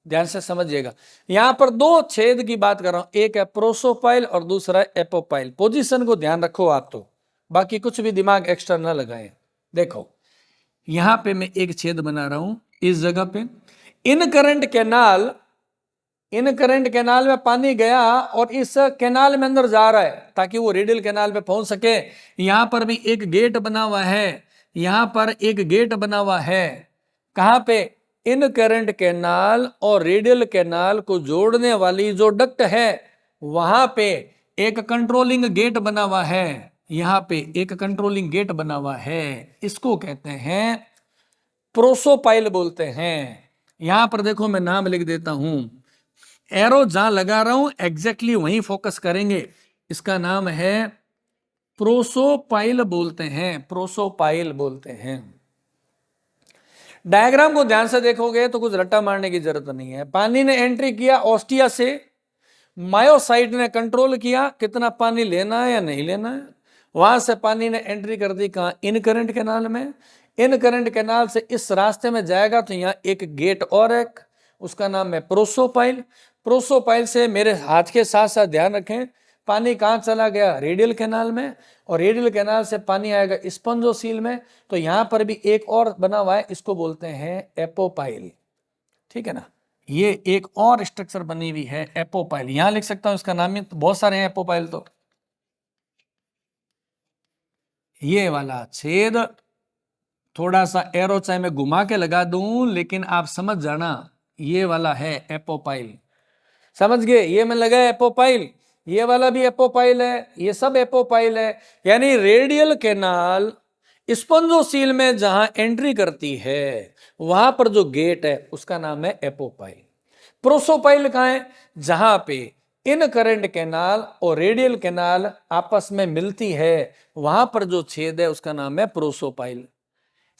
ध्यान से समझिएगा, यहां पर दो छेद की बात कर रहा हूं, एक है प्रोसोपाइल और दूसरा एपोपाइल। पोजीशन को ध्यान रखो आप, तो बाकी कुछ भी दिमाग एक्स्ट्रा ना लगाएं। देखो यहां पे मैं एक छेद बना रहा हूं, इस जगह पे इन करंट कैनाल में पानी गया और इस कैनाल में अंदर जा रहा है ताकि वो रेडियल कैनाल पे पहुंच सके। यहां पर भी एक गेट बना हुआ है, यहां पर एक गेट बना हुआ है। कहां पे, इन करंट कैनाल और रेडियल कैनाल को जोड़ने वाली जो डक्ट है वहां पे एक कंट्रोलिंग गेट बना हुआ है। यहां पे एक कंट्रोलिंग गेट बना हुआ है, इसको कहते हैं प्रोसोपाइल बोलते हैं। यहां पर देखो मैं नाम लिख देता हूं, एरो जहां लगा रहा हूं एग्जैक्टली वहीं फोकस करेंगे। इसका नाम है प्रोसोपाइल बोलते हैं, प्रोसोपाइल बोलते हैं। डायग्राम को ध्यान से देखोगे तो कुछ रट्टा मारने की जरूरत नहीं है। पानी ने एंट्री किया ऑस्टिया से, मायोसाइट ने कंट्रोल किया कितना पानी लेना है या नहीं लेना है। वहां से पानी ने एंट्री कर दी कहां, इन करंट कैनाल में। इन करंट कैनाल से इस रास्ते में जाएगा तो यहां एक गेट और एक, उसका नाम है प्रोसोपाइल। प्रोसोपाइल से मेरे हाथ के साथ साथ ध्यान रखें, पानी कहां चला गया, रेडियल कैनाल में। और रेडियल कैनाल से पानी आएगा स्पंजोसील में। तो यहां पर भी एक और बना हुआ है, इसको बोलते हैं एपोपाइल। ठीक है ना, ये एक और स्ट्रक्चर बनी हुई है एपोपाइल, यहां लिख सकता हूं इसका नाम ही, तो बहुत सारे हैं एपोपाइल। तो ये वाला छेद थोड़ा सा एरो चाहे मैं घुमा के लगा दूं, लेकिन आप समझ जाना ये वाला है एपोपाइल। समझ गए, ये में लगा है एपोपाइल, ये वाला भी एपोपाइल है, ये सब एपोपाइल है। यानी रेडियल कैनाल स्पंजोसील में जहां एंट्री करती है वहां पर जो गेट है उसका नाम है एपोपाइल। प्रोसोपाइल कहां है, जहां पे इन करंट कैनाल और रेडियल कैनाल आपस में मिलती है वहां पर जो छेद है उसका नाम है प्रोसोपाइल।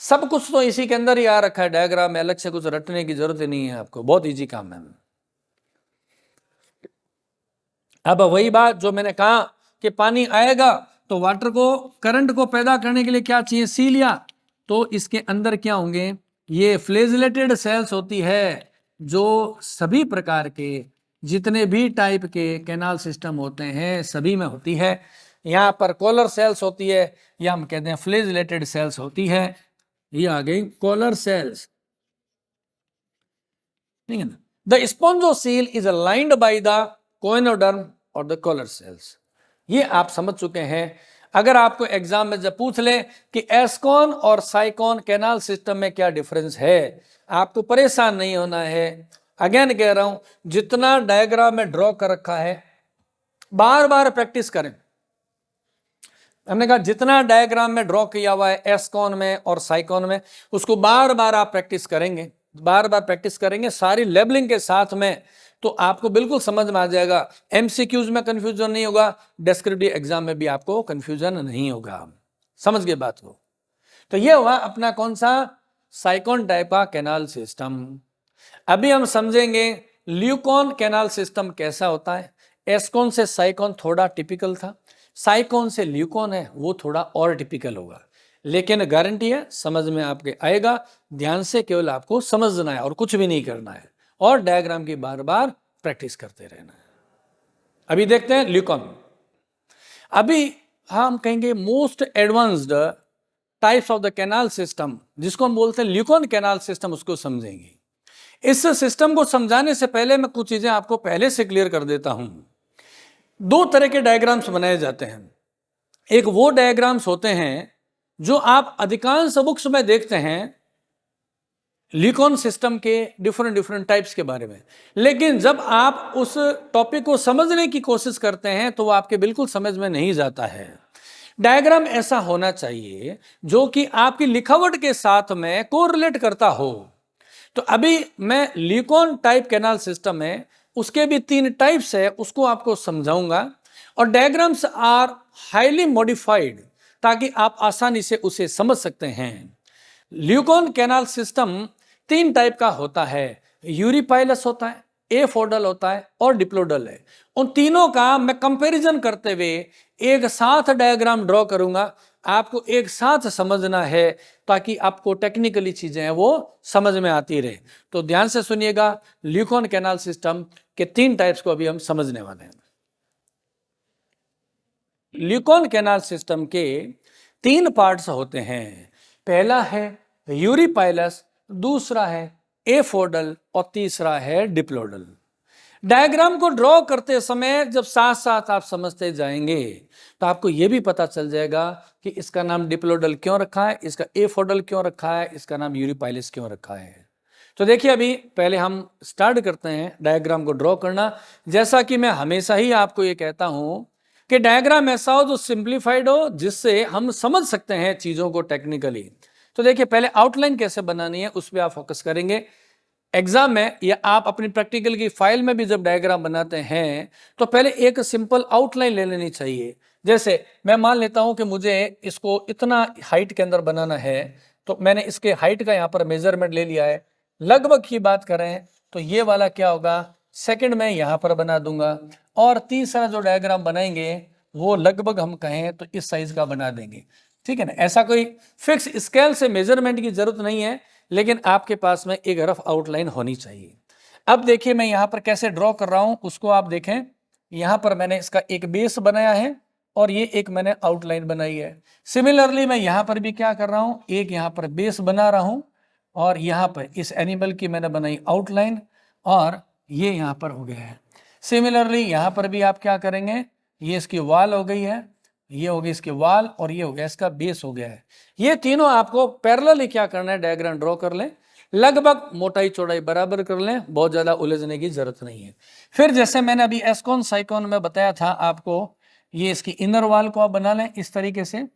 सब कुछ तो इसी के अंदर ही आ रखा है डायग्राम में, अलग से कुछ रटने की जरूरत ही नहीं है आपको, बहुत इजी काम है। अब वही बात जो मैंने कहा कि पानी आएगा तो वाटर को, करंट को पैदा करने के लिए क्या चाहिए, सीलिया। तो इसके अंदर क्या होंगे, ये फ्लेजिलेटेड सेल्स होती है जो सभी प्रकार के जितने भी टाइप के कैनाल सिस्टम होते हैं सभी में होती है। यहां पर कॉलर सेल्स होती है, या हम कहते हैं फ्लेजिलेटेड सेल्स होती है। ये आ गई कॉलर सेल्स, ठीक है ना। The spongocoel is lined by the choanoderm और द कॉलर सेल्स। ये आप समझ चुके हैं। अगर आपको एग्जाम में जब पूछ ले कि एस्कॉन और साइकॉन कैनाल सिस्टम में क्या डिफरेंस है, आपको परेशान नहीं होना है। अगेन कह रहा हूं, जितना डायग्राम में ड्रॉ कर रखा है बार बार प्रैक्टिस करें। हमने कहा जितना डायग्राम में ड्रॉ किया हुआ है एस्कॉन में और साइकॉन में, उसको बार बार आप प्रैक्टिस करेंगे, बार बार प्रैक्टिस करेंगे सारी लेबलिंग के साथ में, तो आपको बिल्कुल समझ में आ जाएगा। एमसीक्यूज में कंफ्यूजन नहीं होगा, डिस्क्रिप्टिव एग्जाम में भी आपको कंफ्यूजन नहीं होगा। समझ गए बात को। तो ये हुआ अपना कौन सा, साइकॉन टाइप का कैनाल सिस्टम। अभी हम समझेंगे ल्यूकॉन कैनाल सिस्टम कैसा होता है। एस्कॉन से साइकॉन थोड़ा टिपिकल था, साइकॉन से ल्यूकॉन है वो थोड़ा और टिपिकल होगा, लेकिन गारंटी है समझ में आपके आएगा। ध्यान से केवल आपको समझना है और कुछ भी नहीं करना है, और डायग्राम की बार बार प्रैक्टिस करते रहना है। अभी देखते हैं ल्यूकॉन। अभी हम कहेंगे most advanced types of the canal system, जिसको हम बोलते हैं ल्यूकॉन कैनाल सिस्टम, उसको समझेंगे। इस सिस्टम को समझाने से पहले मैं कुछ चीजें आपको पहले से क्लियर कर देता हूं। दो तरह के डायग्राम्स बनाए जाते हैं। एक वो डायग्राम्स होते हैं जो आप अधिकांश बुक्स में देखते हैं ल्यूकॉन सिस्टम के डिफरेंट डिफरेंट टाइप्स के बारे में, लेकिन जब आप उस टॉपिक को समझने की कोशिश करते हैं तो वो आपके बिल्कुल समझ में नहीं जाता है। डायग्राम ऐसा होना चाहिए जो कि आपकी लिखावट के साथ में कोरिलेट करता हो। तो अभी मैं ल्यूकॉन टाइप कैनाल सिस्टम है, उसके भी 3 टाइप्स है, उसको आपको समझाऊंगा। और डायग्राम्स आर हाईली मॉडिफाइड ताकि आप आसानी से उसे समझ सकते हैं। ल्यूकॉन कैनाल सिस्टम 3 टाइप का होता है, यूरिपाइलस होता है, एफोडल होता है और डिप्लोडल है। उन तीनों का मैं कंपैरिजन करते हुए एक साथ डायग्राम ड्रॉ करूंगा, आपको एक साथ समझना है ताकि आपको टेक्निकली चीजें हैं वो समझ में आती रहे। तो ध्यान से सुनिएगा, ल्यूकॉन कैनाल सिस्टम के 3 टाइप्स को अभी हम समझने वाले हैं। ल्यूकॉन कैनाल सिस्टम के 3 पार्ट्स होते हैं। पहला है यूरिपाइलस, दूसरा है एफोडल और तीसरा है डिप्लोडल। डायग्राम को ड्रॉ करते समय जब साथ साथ आप समझते जाएंगे तो आपको यह भी पता चल जाएगा कि इसका नाम डिप्लोडल क्यों रखा है, इसका एफोडल क्यों रखा है, इसका नाम यूरिपाइलस क्यों रखा है। तो देखिए, अभी पहले हम स्टार्ट करते हैं डायग्राम को ड्रॉ करना। जैसा कि मैं हमेशा ही आपको ये कहता हूं कि डायग्राम ऐसा हो जो सिंप्लीफाइड हो, जिससे हम समझ सकते हैं चीजों को टेक्निकली। तो देखिए, पहले आउटलाइन कैसे बनानी है उस पर आप फोकस करेंगे। एग्जाम में या आप अपनी प्रैक्टिकल की फाइल में भी जब डायग्राम बनाते हैं तो पहले एक सिंपल आउटलाइन ले लेनी चाहिए। जैसे मैं मान लेता हूं कि मुझे इसको इतना हाइट के अंदर बनाना है, तो मैंने इसके हाइट का यहां पर मेजरमेंट ले लिया है। लगभग की बात करें तो ये वाला क्या होगा, सेकंड में यहां पर बना दूंगा। और तीसरा जो डायग्राम बनाएंगे वो लगभग हम कहें तो इस साइज का बना देंगे, ठीक है ना। ऐसा कोई फिक्स स्केल से मेजरमेंट की जरूरत नहीं है, लेकिन आपके पास में एक रफ आउटलाइन होनी चाहिए। अब देखिए, मैं यहां पर कैसे ड्रॉ कर रहा हूं उसको आप देखें। यहां पर मैंने इसका एक बेस बनाया है और ये एक मैंने आउटलाइन बनाई है। सिमिलरली मैं यहां पर भी क्या कर रहा हूं, एक यहां पर बेस बना रहा हूं और यहां पर इस एनिमल की मैंने बनाई आउटलाइन और ये यहां पर हो गया है। सिमिलरली यहां पर भी आप क्या करेंगे, ये इसकी वॉल हो गई है, ये हो गई इसकी वॉल और ये हो गया इसका बेस हो गया है। ये तीनों आपको पैरेलल क्या करना है, डायग्राम ड्रॉ कर लें, लगभग मोटाई चौड़ाई बराबर कर लें, बहुत ज्यादा उलझने की जरूरत नहीं है। फिर जैसे मैंने अभी एस्कॉन साइकॉन में बताया था आपको, ये इसकी इनर वॉल को आप बना लें इस तरीके से।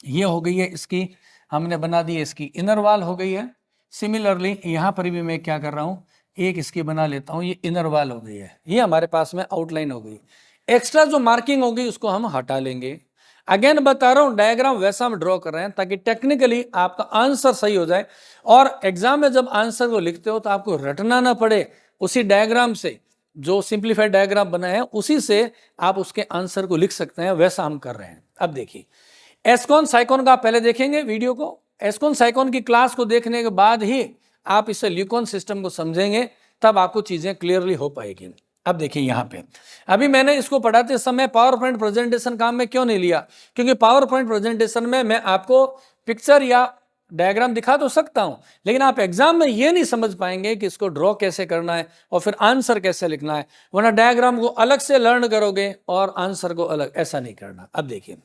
ये हो गई है इसकी, हमने बना दी है इसकी इनर वॉल हो गई है। सिमिलरली यहां पर भी मैं क्या कर रहा हूं, एक इसकी बना लेता हूं, ये इनर वॉल हो गई है। ये हमारे पास में आउटलाइन हो गई। एक्स्ट्रा जो मार्किंग होगी उसको हम हटा लेंगे। अगेन बता रहा हूं, डायग्राम वैसा हम ड्रॉ कर रहे हैं ताकि टेक्निकली आपका आंसर सही हो जाए। और एग्जाम में जब आंसर को लिखते हो तो आपको रटना ना पड़े, उसी डायग्राम से जो सिंप्लीफाइड डायग्राम बना है उसी से आप उसके आंसर को लिख सकते हैं, वैसा हम कर रहे हैं। अब देखिए, एस्कॉन साइकॉन का पहले देखेंगे वीडियो को। एस्कॉन साइकॉन की क्लास को देखने के बाद ही आप इसे ल्यूकॉन सिस्टम को समझेंगे, तब आपको चीजें क्लियरली हो पाएगी। अब देखिए, यहां पे अभी मैंने इसको पढ़ाते समय पावर पॉइंट प्रेजेंटेशन काम में क्यों नहीं लिया, क्योंकि पावर पॉइंट प्रेजेंटेशन में मैं आपको पिक्चर या डायग्राम दिखा तो सकता हूं, लेकिन आप एग्जाम में ये नहीं समझ पाएंगे कि इसको ड्रॉ कैसे करना है और फिर आंसर कैसे लिखना है। वरना डायग्राम को अलग से लर्न करोगे और आंसर को अलग, ऐसा नहीं करना। अब देखिए,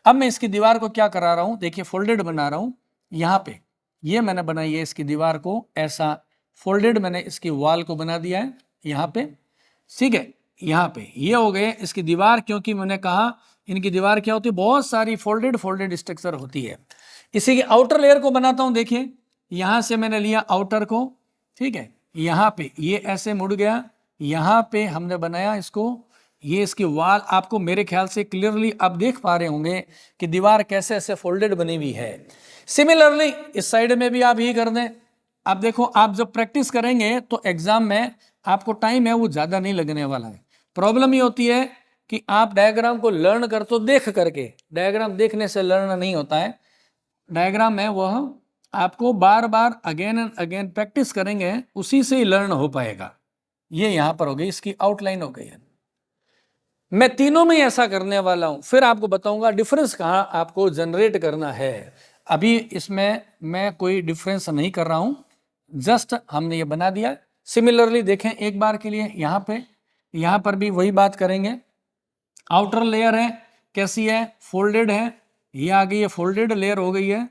अब मैं इसकी दीवार को क्या करा रहा हूं, देखिए फोल्डेड बना रहा हूं। यहां पे ये मैंने बनाई है इसकी दीवार को, ऐसा फोल्डेड मैंने इसकी वॉल को बना दिया है यहां पे, ठीक है। यहाँ पे ये हो गए इसकी दीवार, क्योंकि मैंने कहा इनकी दीवार क्या होती है, बहुत सारी फोल्डेड स्ट्रक्चर होती है। इसी की आउटर लेयर को बनाता हूं। देखिए, यहां से मैंने लिया आउटर को, ठीक है। यहाँ पे ये ऐसे मुड़ गया, यहाँ पे हमने बनाया इसको, ये इसकी वॉल। आपको मेरे ख्याल से क्लियरली आप देख पा रहे होंगे कि दीवार कैसे ऐसे फोल्डेड बनी हुई है। सिमिलरली इस साइड में भी आप यही कर दें। अब देखो, आप जब प्रैक्टिस करेंगे तो एग्जाम में आपको टाइम है वो ज्यादा नहीं लगने वाला है। प्रॉब्लम ये होती है कि आप डायग्राम को लर्न कर तो देख करके, डायग्राम देखने से लर्न नहीं होता है। डायग्राम में वह आपको बार बार अगेन एंड अगेन प्रैक्टिस करेंगे, उसी से ही लर्न हो पाएगा। ये यहां पर हो गई, इसकी आउटलाइन हो गई है। मैं तीनों में ऐसा करने वाला हूं, फिर आपको बताऊंगा डिफरेंस कहां आपको जनरेट करना है। अभी इसमें मैं कोई डिफरेंस नहीं कर रहा हूं, जस्ट हमने ये बना दिया। सिमिलरली देखें एक बार के लिए, यहां पर भी वही बात करेंगे। आउटर लेयर है, कैसी है, फोल्डेड है, ये आ गई है, फोल्डेड लेयर हो गई है,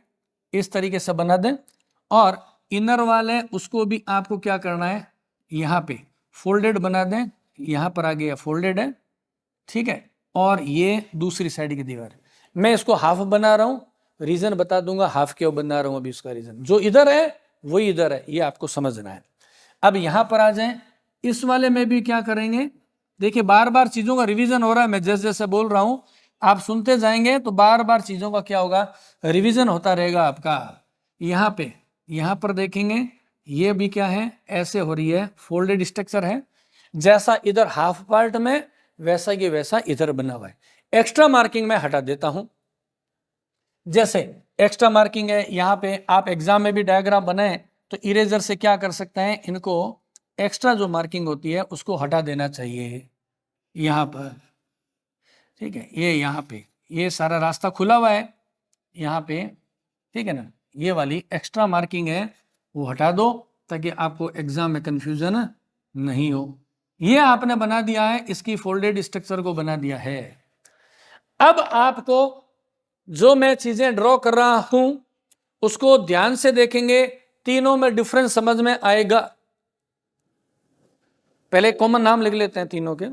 इस तरीके से बना दें। और इनर वाले उसको भी आपको क्या करना है, यहाँ पे फोल्डेड बना दें, यहाँ पर आ गया फोल्डेड है, ठीक है। और ये दूसरी साइड की दीवार, मैं इसको हाफ बना रहा हूँ, रीजन बता दूंगा हाफ क्यों बना रहा हूँ अभी। उसका रीजन जो इधर है वही इधर है, ये आपको समझना है। अब यहाँ पर आ जाएं, इस वाले में भी क्या करेंगे, देखिए बार बार चीजों का रिवीजन हो रहा है, मैं जैसे जैसे बोल रहा हूं आप सुनते जाएंगे तो बार बार चीजों का क्या होगा, रिवीजन होता रहेगा आपका। यहाँ पे यहाँ पर देखेंगे, ये भी क्या है, ऐसे हो रही है, फोल्डेड स्ट्रक्चर है, जैसा इधर हाफ पार्ट में वैसा ये वैसा इधर बना हुआ है। एक्स्ट्रा मार्किंग मैं हटा देता हूं, जैसे एक्स्ट्रा मार्किंग है यहाँ पे, आप एग्जाम में भी डायग्राम बनाए तो इरेजर से क्या कर सकते हैं, इनको एक्स्ट्रा जो मार्किंग होती है उसको हटा देना चाहिए यहाँ पर, ठीक है। ये यहाँ पे ये सारा रास्ता खुला हुआ है यहाँ पे, ठीक है ना, ये वाली एक्स्ट्रा मार्किंग है वो हटा दो ताकि आपको एग्जाम में कंफ्यूजन नहीं हो। ये आपने बना दिया है, इसकी फोल्डेड स्ट्रक्चर को बना दिया है। अब आपको जो मैं चीजें ड्रॉ कर रहा हूं उसको ध्यान से देखेंगे, तीनों में डिफरेंस समझ में आएगा। पहले कॉमन नाम लिख लेते हैं तीनों के,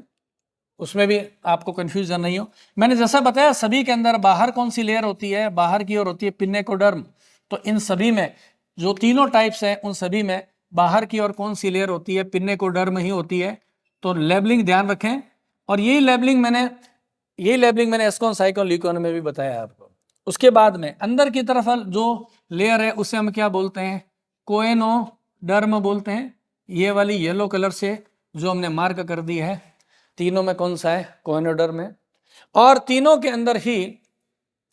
उसमें भी आपको कंफ्यूजन नहीं हो। मैंने जैसा बताया सभी के अंदर बाहर कौन सी लेयर होती है, बाहर की ओर होती है पिन्नेकोडर्म। तो इन सभी में जो तीनों टाइप्स हैं उन सभी में बाहर की ओर कौन सी लेयर होती है, पिन्नेकोडर्म ही होती है। तो लेबलिंग ध्यान रखें, और यही लेबलिंग मैंने एस्कॉन साइकोन ल्यूकोन में भी बताया आपको। उसके बाद में अंदर की तरफ जो लेयर है उसे हम क्या बोलते हैं, कोएनोडर्म बोलते हैं। ये वाली येलो कलर से जो हमने मार्क कर दी है, तीनों में कौन सा है, कोएनोडर्म में। और तीनों के अंदर ही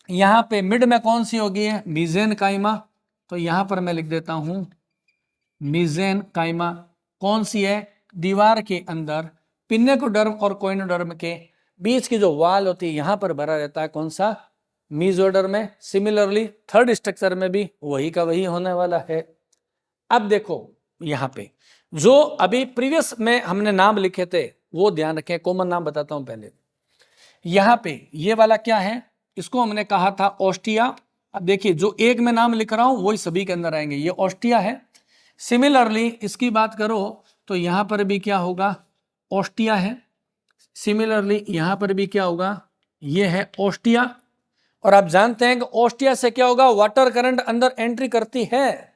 यहाँ पे मिड में कौन सी होगी है, मीजेनकाइमा। तो यहाँ पर मैं लिख देता हूँ मीजेनकाइमा कौन सी है, दीवार के अंदर पिन्नेकोडर्म और कोएनोडर्म के बीच की जो वाल होती है यहाँ पर भरा रहता है, कौन सा, मीजोडर्म में। सिमिलरली थर्ड स्ट्रक्चर में भी वही का वही होने वाला है। अब देखो यहाँ पे जो अभी प्रीवियस में हमने नाम लिखे थे वो ध्यान रखें, कॉमन नाम बताता हूं पहले। यहाँ पे ये वाला क्या है, इसको हमने कहा था ऑस्टिया। अब देखिए जो एक में नाम लिख रहा हूं वही सभी के अंदर आएंगे, ये ऑस्टिया है। सिमिलरली इसकी बात करो तो यहाँ पर भी क्या होगा, ऑस्टिया है। सिमिलरली यहाँ पर भी क्या होगा, ये है ऑस्टिया। और आप जानते हैं कि ऑस्टिया से क्या होगा, वाटर करंट अंदर एंट्री करती है,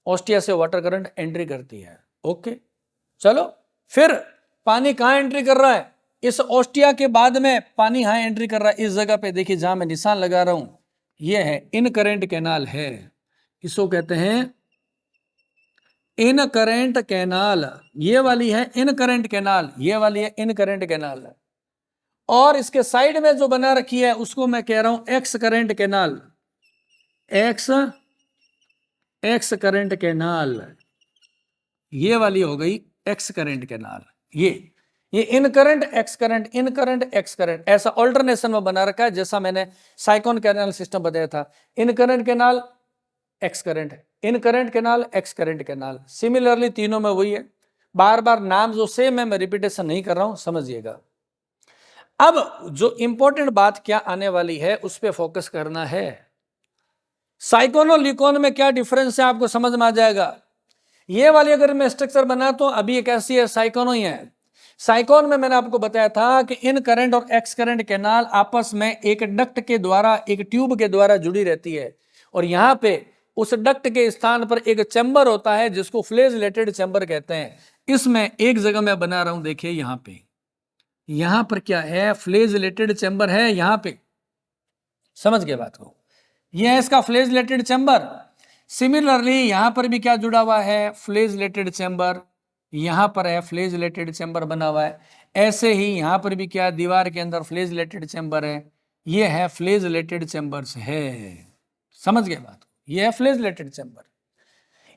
ऑस्टिया से वाटर करंट एंट्री करती है। ओके चलो, फिर पानी कहाँ एंट्री कर रहा है, इस ऑस्टिया के बाद में पानी यहाँ एंट्री कर रहा है, इस जगह पे देखिए जहां मैं निशान लगा रहा हूं, ये है इन करेंट कैनाल है, इसको कहते हैं इन करेंट कैनाल। ये वाली है इन करेंट कैनाल, ये वाली है इन करेंट कैनाल। और इसके साइड में जो बना रखी है उसको मैं कह रहा हूं x current canal, x current canal. ये वाली हो गई एक्स करेंट कैनाल। ये इन करंट एक्स करंट, इन करंट एक्स करंट, ऐसा ऑल्टरनेशन में बना रखा है, जैसा मैंने साइकोन कैनाल सिस्टम बताया था। Incurrent canal excurrent, incurrent canal excurrent canal. Similarly तीनों में वही है, बार बार नाम जो सेम है मैं रिपीटेशन नहीं कर रहा हूं, समझिएगा। अब जो इंपॉर्टेंट बात क्या आने वाली है उस पर फोकस करना है। साइकोन और ल्यूकोन में क्या डिफरेंस है आपको समझ में आ जाएगा। ये वाली अगर मैं स्ट्रक्चर बनाता हूं, अभी एक ऐसी है साइकोन ही है। साइकोन में मैंने आपको बताया था कि इन करंट और एक्स करंट कैनाल आपस में एक डक्ट के द्वारा, एक ट्यूब के द्वारा जुड़ी रहती है। और यहाँ पे उस डक्ट के स्थान पर एक चैम्बर होता है जिसको फ्लेजलेटेड चैम्बर कहते हैं। इसमें एक जगह मैं बना रहा हूं, देखिए यहाँ पे, यहाँ पर क्या है, फ्लेजलेटेड चैम्बर है यहाँ पे, समझ गए बात को, यह है इसका फ्लेजलेटेड चैम्बर। सिमिलरली यहां पर भी क्या जुड़ा हुआ है, फ्लेजलेटेड चैम्बर, यहां पर है फ्लेजलेटेड चैम्बर बना हुआ है। ऐसे ही यहां पर भी क्या, दीवार के अंदर फ्लेजलेटेड चैम्बर है, ये है फ्लेजलेटेड चैम्बर्स है, समझ गए बात, ये है फ्लेजलेटेड चैम्बर।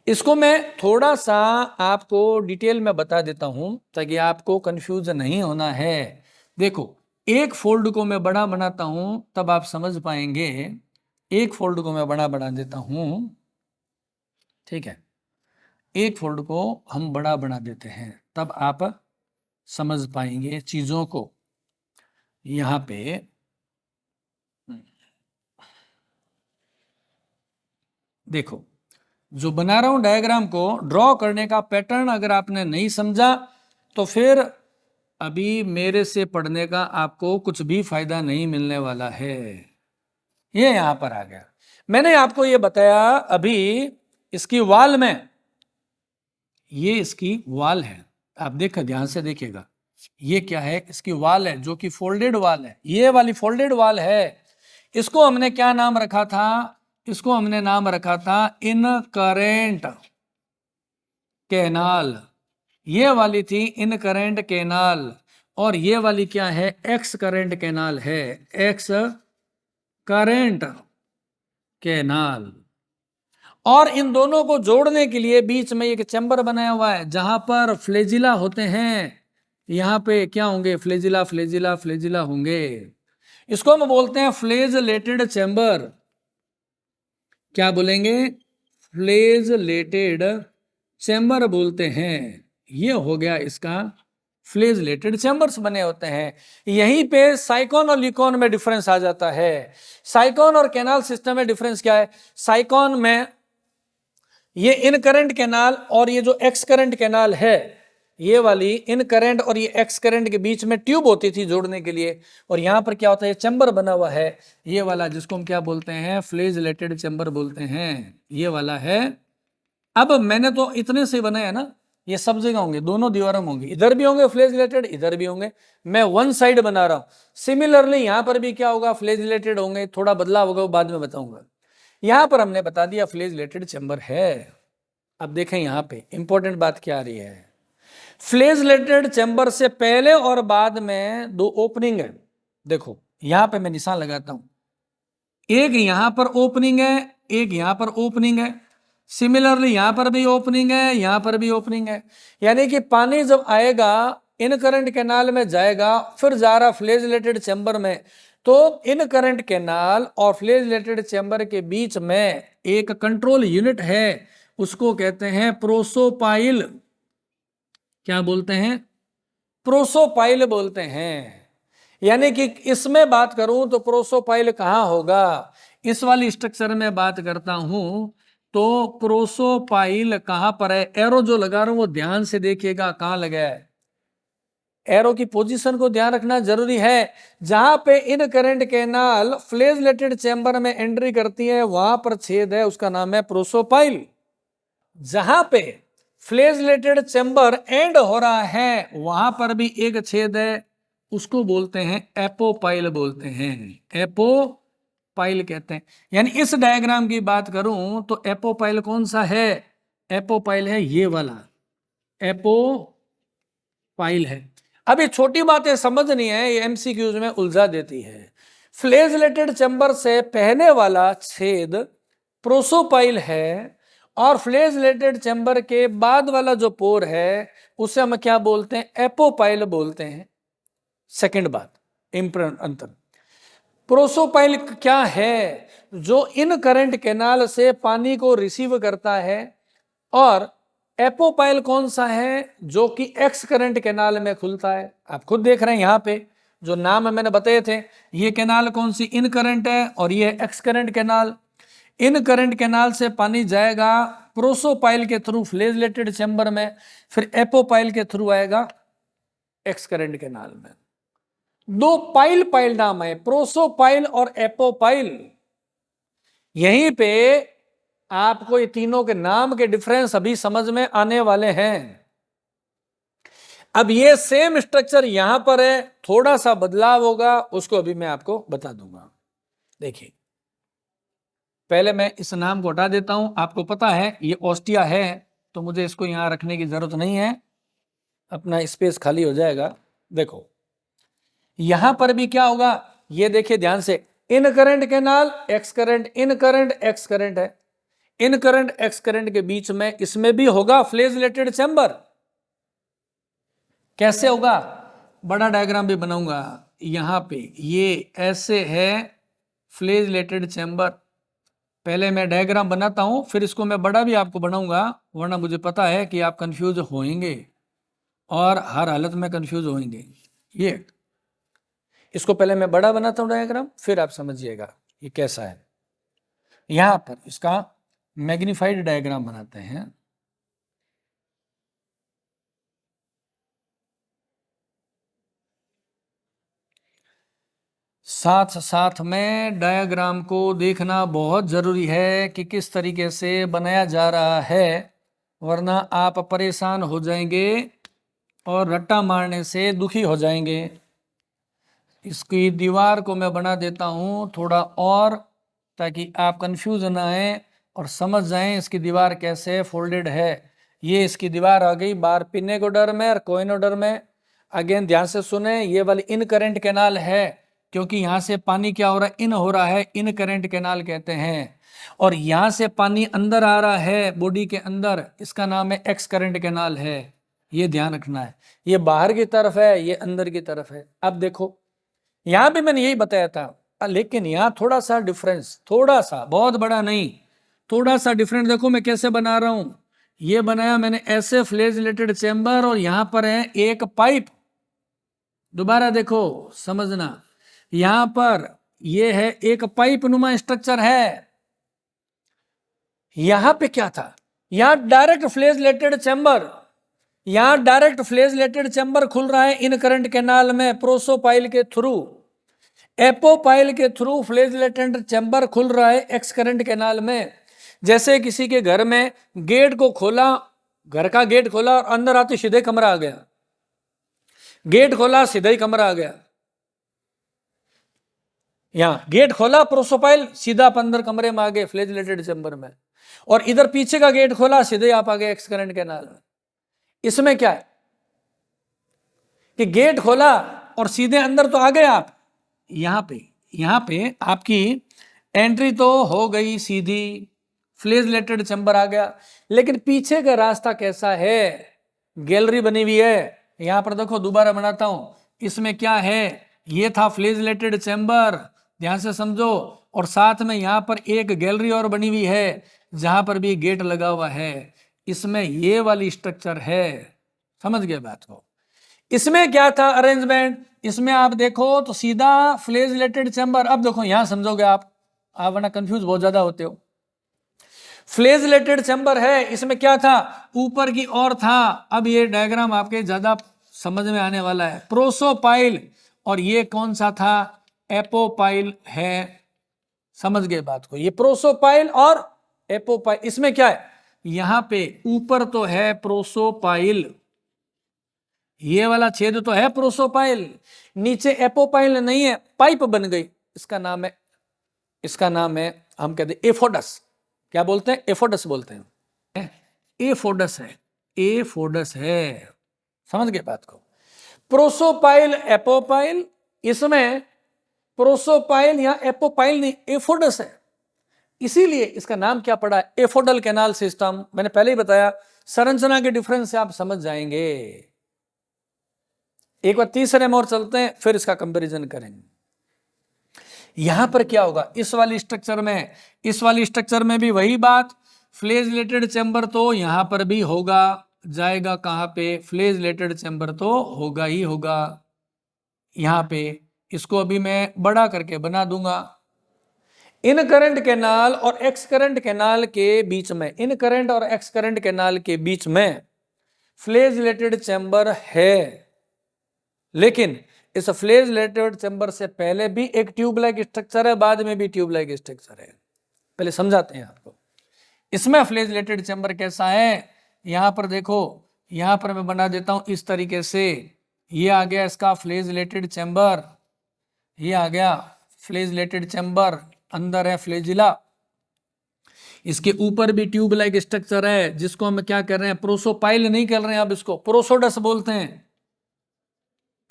इसको मैं थोड़ा सा आपको डिटेल में बता देता हूं ताकि आपको कंफ्यूज नहीं होना है। देखो एक फोल्ड को मैं बड़ा बनाता हूं तब आप समझ पाएंगे, एक फोल्ड को मैं बड़ा बना देता हूं, ठीक है, एक फोल्ड को हम बड़ा बना देते हैं तब आप समझ पाएंगे चीजों को। यहां पे देखो जो बना रहा हूं डायग्राम को ड्रॉ करने का पैटर्न अगर आपने नहीं समझा तो फिर अभी मेरे से पढ़ने का आपको कुछ भी फायदा नहीं मिलने वाला है। ये यहां पर आ गया। मैंने आपको ये बताया अभी इसकी वाल में, ये इसकी वाल है, आप देखो ध्यान से देखिएगा, ये क्या है, इसकी वाल है जो कि फोल्डेड वाल है, ये वाली फोल्डेड वाल है। इसको हमने क्या नाम रखा था, इसको हमने नाम रखा था इनकरेंट कैनाल। ये वाली थी इनकरेंट कैनाल और ये वाली क्या है, एक्स करेंट कैनाल है, एक्स करेंट कैनाल। और इन दोनों को जोड़ने के लिए बीच में एक चैम्बर बनाया हुआ है जहां पर फ्लेजिला होते हैं। यहां पे क्या होंगे, फ्लेजिला फ्लेजिला फ्लेजिला होंगे। इसको हम बोलते हैं फ्लेजलेटेड चैम्बर। क्या बोलेंगे, फ्लेजलेटेड चैम्बर बोलते हैं। ये हो गया इसका फ्लेजलेटेड चैम्बर्स बने होते हैं। यहीं पे साइकॉन और लिकॉन में डिफरेंस आ जाता है। साइकॉन और कैनाल सिस्टम में डिफरेंस क्या है, साइकॉन में ये इन करंट कैनाल और ये जो एक्स करंट कैनाल है, ये वाली इन करंट और ये एक्स करंट के बीच में ट्यूब होती थी जोड़ने के लिए, और यहां पर क्या होता है, चैम्बर बना हुआ है ये वाला, जिसको हम क्या बोलते हैं, फ्लेजलेटेड चैम्बर बोलते हैं, ये वाला है। अब मैंने तो इतने से बनाया ना, ये सब जगह होंगे, दोनों दीवारों में होंगे, इधर भी होंगे फ्लेजलेटेड, इधर भी होंगे। मैं वन साइड बना रहा हूं। सिमिलरली यहां पर भी क्या होगा, फ्लेजलेटेड होंगे, थोड़ा बदलाव होगा, बाद में बताऊंगा। यहां पर हमने बता दिया फ्लेजलेटेड चैम्बर है। अब देखें यहां पे इंपॉर्टेंट बात क्या आ रही है, फ्लेजलेटेड चैम्बर से पहले और बाद में दो ओपनिंग है। देखो यहां पे मैं निशान लगाता हूं, एक यहां पर ओपनिंग है, एक यहां पर ओपनिंग है। सिमिलरली यहां पर भी ओपनिंग है, यहां पर भी ओपनिंग है। यानी कि पानी जब आएगा इन करंट कैनाल में जाएगा, फिर जा रहा फ्लेजलेटेड चैम्बर में, तो इन करंट कैनाल और फ्लेजलेटेड चैम्बर के बीच में एक कंट्रोल यूनिट है, उसको कहते हैं प्रोसोपाइल। क्या बोलते हैं, प्रोसोपाइल बोलते हैं। यानी कि इसमें बात करूं तो प्रोसोपाइल कहां होगा, इस वाली स्ट्रक्चर में बात करता हूं तो प्रोसोपाइल कहां पर है। एरो जो लगा रहा हूं वो ध्यान से देखिएगा कहां लगा है, एरो की पोजीशन को ध्यान रखना जरूरी है। जहां पे इन करंट कैनाल फ्लेजलेटेड चैम्बर में एंट्री करती है वहां पर छेद है, उसका नाम है प्रोसोपाइल। जहां पे फ्लेजलेटेड चैम्बर एंड हो रहा है वहां पर भी एक छेद है, उसको बोलते हैं एपोपाइल बोलते हैं, एपोपाइल कहते हैं। यानी इस डायग्राम की बात करूं तो एपोपाइल कौन सा है, एपोपाइल है ये वाला, एपोपाइल है। अभी छोटी बातें समझनी है, ये एमसीक्यूज में उलझा देती है। फ्लेजलेटेड चैम्बर से पहले वाला छेद प्रोसोपाइल है और फ्लेजलेटेड चैम्बर के बाद वाला जो पोर है उसे हम क्या बोलते हैं, एपोपाइल बोलते हैं। सेकंड बात अंतर, प्रोसोपाइल क्या है, जो इन करंट कैनाल से पानी को रिसीव करता है, और एपोपाइल कौन सा है जो कि एक्स करंट कैनाल में खुलता है। आप खुद देख रहे हैं यहां पे जो नाम मैंने बताए थे, ये कैनाल कौन सी, इन करंट है, और ये x current canal. Incurrent canal से पानी जाएगा प्रोसोपाइल के थ्रू फ्लेजलेटेड चैम्बर में, फिर एपोपाइल के थ्रू आएगा एक्स करंट कैनाल में। दो पाइल पाइल नाम है, प्रोसोपाइल और एपोपाइल। यहीं पे आपको ये तीनों के नाम के डिफरेंस अभी समझ में आने वाले हैं। अब ये सेम स्ट्रक्चर यहां पर है, थोड़ा सा बदलाव होगा, उसको अभी मैं आपको बता दूंगा। देखिए पहले मैं इस नाम को हटा देता हूं, आपको पता है ये ऑस्टिया है तो मुझे इसको यहां रखने की जरूरत नहीं है, अपना स्पेस खाली हो जाएगा। देखो यहां पर भी क्या होगा, ये देखिए ध्यान से, इन करंट कैनाल एक्स करंट, इन करंट एक्स करंट है, इन करंट एक्स करंट के बीच में इसमें भी होगा फ्लेजलेटेड चैम्बर। कैसे होगा, बड़ा डायग्राम भी बनाऊंगा। यहां पे ये ऐसे है फ्लेजलेटेड चैम्बर, पहले मैं डायग्राम बनाता हूं फिर इसको मैं बड़ा भी आपको बनाऊंगा, वरना मुझे पता है कि आप कंफ्यूज होंगे और हर हालत में कंफ्यूज होंगे। ये इसको पहले मैं बड़ा बनाता हूं डायग्राम, फिर आप समझिएगा ये कैसा है। यहां पर इसका मैग्नीफाइड डायग्राम बनाते हैं। साथ साथ में डायग्राम को देखना बहुत ज़रूरी है कि किस तरीके से बनाया जा रहा है, वरना आप परेशान हो जाएंगे और रट्टा मारने से दुखी हो जाएंगे। इसकी दीवार को मैं बना देता हूँ थोड़ा और, ताकि आप कंफ्यूज ना आए और समझ जाएं इसकी दीवार कैसे फोल्डेड है। ये इसकी दीवार आ गई बार पिनेगोडर में और कोइनोडर में। अगेन ध्यान से सुने, ये वाली इन करंट कैनाल है, क्योंकि यहाँ से पानी क्या हो रहा है, इन हो रहा है, इन करंट कैनाल कहते हैं। और यहाँ से पानी अंदर आ रहा है बॉडी के अंदर, इसका नाम है एक्स करंट कैनाल है। ये ध्यान रखना है, ये बाहर की तरफ है, ये अंदर की तरफ है। अब देखो यहां भी मैंने यही बताया था, लेकिन यहां थोड़ा सा डिफरेंस, थोड़ा सा, बहुत बड़ा नहीं, थोड़ा सा डिफरेंट। देखो मैं कैसे बना रहा हूं, ये बनाया मैंने ऐसे फ्लैजिलेटेड चेंबर, और यहां पर है एक पाइप। दोबारा देखो समझना, यहां पर ये है एक पाइप नुमा स्ट्रक्चर है। यहां पे क्या था, यहां डायरेक्ट फ्लैजिलेटेड चेंबर, यहां डायरेक्ट फ्लैजिलेटेड चेंबर खुल रहा है इन करंट कैनाल में प्रोसोपाइल के थ्रू। एपोपाइल के थ्रू फ्लैजिलेटेड चेंबर खुल रहा है एक्स करंट कैनाल में। जैसे किसी के घर में गेट को खोला, घर का गेट खोला और अंदर आते सीधे कमरा आ गया, गेट खोला सीधे ही कमरा आ गया। यहां गेट खोला प्रोसोपाइल, सीधा आप अंदर कमरे में आ गए फ्लैजिलेटेड चेंबर में, और इधर पीछे का गेट खोला सीधे आप आ गए एक्स करंट कैनाल में। इसमें क्या है कि गेट खोला और सीधे अंदर तो आ गए आप, यहां पे आपकी एंट्री तो हो गई सीधी, फ्लैजिलेटेड चेंबर आ गया, लेकिन पीछे का रास्ता कैसा है, गैलरी बनी हुई है। यहां पर देखो दोबारा बनाता हूं, इसमें क्या है, ये था फ्लैजिलेटेड चेंबर, ध्यान से समझो, और साथ में यहां पर एक गैलरी और बनी हुई है जहां पर भी गेट लगा हुआ है। इसमें ये वाली स्ट्रक्चर है, समझ गए बात को। इसमें क्या था अरेंजमेंट, इसमें आप देखो तो सीधा फ्लैजिलेटेड चेंबर। अब देखो यहां समझोगे आप वरना कंफ्यूज बहुत ज्यादा होते हो। फ्लैजिलेटेड चेंबर है, इसमें क्या था, ऊपर की ओर था। अब ये डायग्राम आपके ज्यादा समझ में आने वाला है। प्रोसोपाइल, और ये कौन सा था, एपोपाइल है। समझ गए बात को, ये प्रोसोपाइल और एपोपाइल। इसमें क्या है, यहां पे ऊपर तो है प्रोसोपाइल, ये वाला छेद तो है प्रोसोपाइल, नीचे एपोपाइल नहीं है, पाइप बन गई। इसका नाम है, इसका नाम है, हम कहते हैं एफोडस। क्या बोलते हैं, एफोडस बोलते हैं, एफोडस है, एफोडस है। समझ गए बात को। प्रोसोपाइल एपोपाइल, इसमें प्रोसोपाइल या एपोपाइल नहीं, एफोडस है, इसीलिए इसका नाम क्या पड़ा, एफोडल कैनाल सिस्टम। मैंने पहले ही बताया, संरचना के डिफरेंस से आप समझ जाएंगे। एक बार तीसरे में और चलते हैं, फिर इसका कंपैरिजन करेंगे। यहां पर क्या होगा, इस वाली स्ट्रक्चर में, इस वाली स्ट्रक्चर में भी वही बात, फ्लैजिलेटेड चेंबर तो यहां पर भी होगा, जाएगा कहां पे, फ्लैजिलेटेड चेंबर तो होगा ही होगा यहां पे। इसको अभी मैं बड़ा करके बना दूंगा। इन करंट कैनाल और एक्स करंट कैनाल के बीच में, इन करंट और एक्स करंट कैनाल के बीच में फ्लैजिलेटेड चेंबर है, लेकिन इस फ्लैजिलेटेड चेंबर से पहले भी एक ट्यूब लाइक स्ट्रक्चर है, बाद में भी ट्यूब लाइक स्ट्रक्चर है। पहले समझाते हैं आपको। इसमें फ्लैजिलेटेड चेंबर कैसा है, यहां पर देखो, यहां पर मैं बना देता हूं इस तरीके से। ये आ गया इसका फ्लैजिलेटेड चेंबर, ये आ गया फ्लैजिलेटेड चेंबर, अंदर है फ्लैजिला, इसके ऊपर भी ट्यूब लाइक स्ट्रक्चर है, जिसको हम क्या कर रहे हैं, प्रोसोपाइल नहीं कर रहे हैं, अब इसको प्रोसोडस बोलते हैं,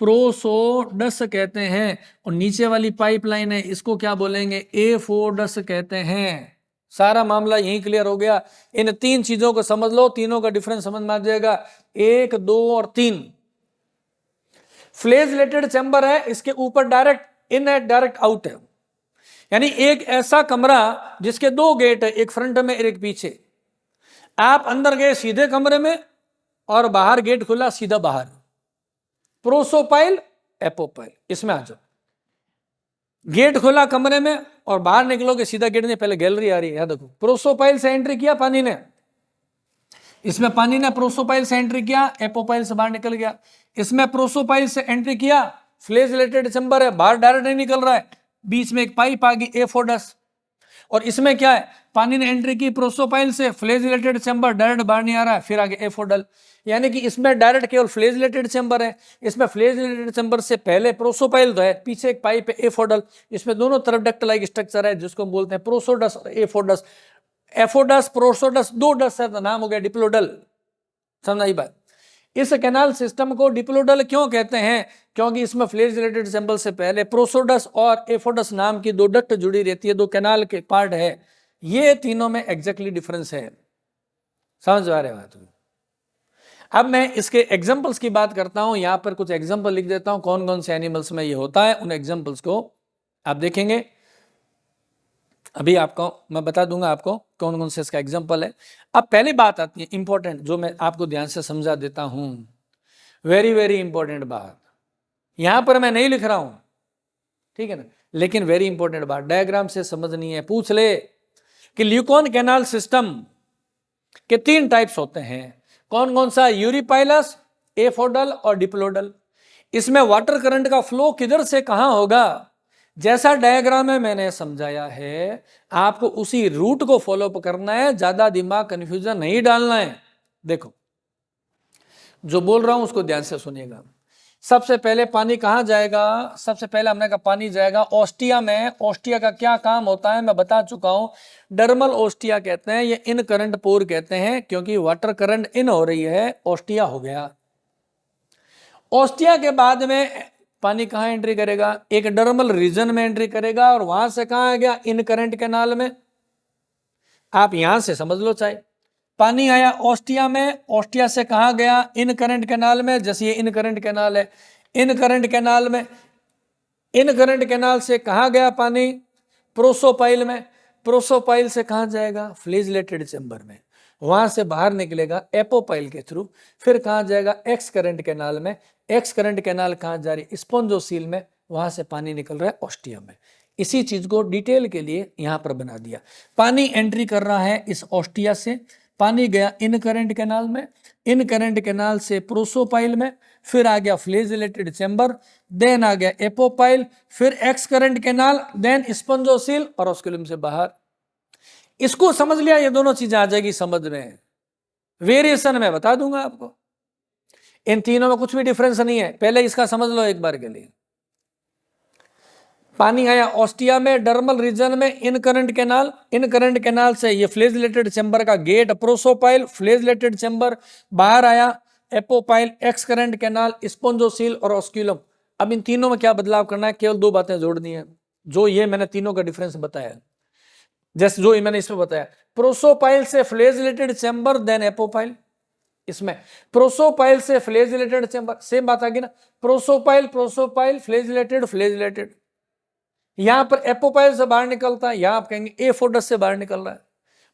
प्रोसोडस कहते हैं। और नीचे वाली पाइपलाइन है, इसको क्या बोलेंगे, एफोडस कहते हैं। सारा मामला यही क्लियर हो गया। इन तीन चीजों को समझ लो, तीनों का डिफरेंस समझ में आ जाएगा, 1, 2 और 3। फ्लैजिलेटेड चेंबर है, इसके ऊपर डायरेक्ट इन है, डायरेक्ट आउट है, यानी एक ऐसा कमरा जिसके 2 गेट है, एक फ्रंट में एक पीछे। आप अंदर गए सीधे कमरे में, और बाहर गेट खुला सीधा बाहर। प्रोसोपाइल एपोपाइल, इसमें आ जाओ। गेट खोला कमरे में और बाहर निकलोगे सीधा गेट नहीं, पहले गैलरी आ रही है, याद रखो। प्रोसोपाइल से एंट्री किया पानी ने, इसमें पानी ने प्रोसोपाइल से एंट्री किया, एपोपाइल से बाहर निकल गया। इसमें प्रोसोपाइल से एंट्री किया, फ्लैजेलेटेड चैम्बर है, बाहर डायरेक्ट नहीं निकल रहा है, बीच में एक पाइप आ गई एफोडस। और इसमें क्या है, पानी ने एंट्री की प्रोसोपाइल से, फ्लैजेलेटेड चैम्बर, डायरेक्ट बाहर नहीं आ रहा है, फिर आगे एफोडल। यानी कि इसमें डायरेक्ट केवल फ्लैजेलेटेड चैम्बर है, इसमें फ्लैजेलेटेड चैम्बर से पहले प्रोसोपाइल तो है, पीछे एक पाइप है एफोडल, इसमें दोनों तरफ डक्ट लाइक स्ट्रक्चर है जिसको बोलते हैं प्रोसोडस और एफोडस। एफोडस प्रोसोडस दो डस है तो नाम हो गया डिप्लोडल। समझ आई बात। इस कैनाल सिस्टम को डिप्लोडल क्यों कहते हैं, क्योंकि इसमें फ्लैजेलेटेड चैम्बर से पहले प्रोसोडस और एफोडस नाम की दो डक्ट जुड़ी रहती है, दो कैनाल के पार्ट है। ये तीनों में एग्जैक्टली डिफरेंस है। समझ आ रहे बात। अब मैं इसके एग्जांपल्स की बात करता हूं, यहां पर कुछ एग्जांपल लिख देता हूं कौन कौन से एनिमल्स में ये होता है, उन एग्जांपल्स को आप देखेंगे। अभी आपको मैं बता दूंगा आपको कौन कौन से इसका एग्जांपल है। अब पहली बात आती है इंपॉर्टेंट, जो मैं आपको ध्यान से समझा देता हूं, वेरी वेरी इंपॉर्टेंट बात, यहां पर मैं नहीं लिख रहा हूं, ठीक है ना, लेकिन वेरी इंपॉर्टेंट बात डायग्राम से समझनी है। पूछ ले कि ल्यूकोन कैनाल सिस्टम के 3 टाइप्स होते हैं, कौन कौन सा, यूरिपाइलस, एफोडल और डिप्लोडल। इसमें वाटर करंट का फ्लो किधर से कहां होगा, जैसा डायग्राम में मैंने समझाया है आपको उसी रूट को फॉलो करना है, ज्यादा दिमाग कंफ्यूजन नहीं डालना है। देखो जो बोल रहा हूं उसको ध्यान से सुनिएगा। सबसे पहले पानी कहां जाएगा, सबसे पहले हमने कहा पानी जाएगा ऑस्टिया में। ऑस्टिया का क्या काम होता है मैं बता चुका हूं, डर्मल ऑस्टिया कहते हैं, ये इन करंट पोर कहते हैं, क्योंकि वाटर करंट इन हो रही है, ऑस्टिया हो गया। ऑस्टिया के बाद में पानी कहां एंट्री करेगा, एक डर्मल रीजन में एंट्री करेगा, और वहां से कहां आ गया, इन करंट कैनाल में। आप यहां से समझ लो, चाहे पानी आया ऑस्टिया में, ऑस्टिया से कहा गया, इन करंट कैनाल में। जैसे ये इन करंट कैनाल है, इन करंट कैनाल में, इन करंट कैनाल से कहा गया पानी, प्रोसोपाइल में। प्रोसोपाइल से कहां जाएगा, फ्लैजेलेटेड चैम्बर में, वहां से बाहर निकलेगा एपोपाइल के थ्रू, फिर कहां जाएगा, एक्स करंट कैनाल में। एक्स करंट कैनाल कहां जा रही, स्पॉन्जोसील में, वहां से पानी निकल रहा है ऑस्टिया में। इसी चीज को डिटेल के लिए यहां पर बना दिया। पानी एंट्री कर रहा है इस ऑस्टिया से, पानी गया इन करंट कैनाल में, इन करंट कैनाल से प्रोसोपाइल में, फिर आ गया फ्लैजेलेटेड चैम्बर, देन आ गया एपोपाइल, फिर excurrent canal, then spongocoel और ऑस्कुलम से बाहर। इसको समझ लिया, ये दोनों चीजें आ जाएगी समझ में। वेरिएशन मैं बता दूंगा आपको, इन तीनों में कुछ भी डिफरेंस नहीं है, पहले इसका समझ लो एक बार के लिए। पानी आया ऑस्टिया में, डर्मल रीजन में, इन current canal, incurrent canal से ये फ्लैजेलेटेड चैम्बर का गेट प्रोसोपाइल, फ्लैजेलेटेड चैम्बर, बाहर आया एपोपाइल, एक्स करंट कैनाल, स्पॉन्जोसील और ऑस्क्यूलम। अब इन तीनों में क्या बदलाव करना है, केवल 2 बातें जोड़नी है, जो ये मैंने तीनों का डिफरेंस बताया, जैसे जो मैंने इसमें बताया, प्रोसोपाइल से फ्लैजेलेटेड चैम्बर देन एपोपाइल। इसमें प्रोसोपाइल से फ्लैजेलेटेड चैम्बर, सेम बात आ गई ना, प्रोसोपाइल प्रोसोपाइल, फ्लैजेलेटेड फ्लैजेलेटेड। यहां पर एपोपाइल से बाहर निकलता है, यहां आप कहेंगे एफोडस से बाहर निकल रहा है,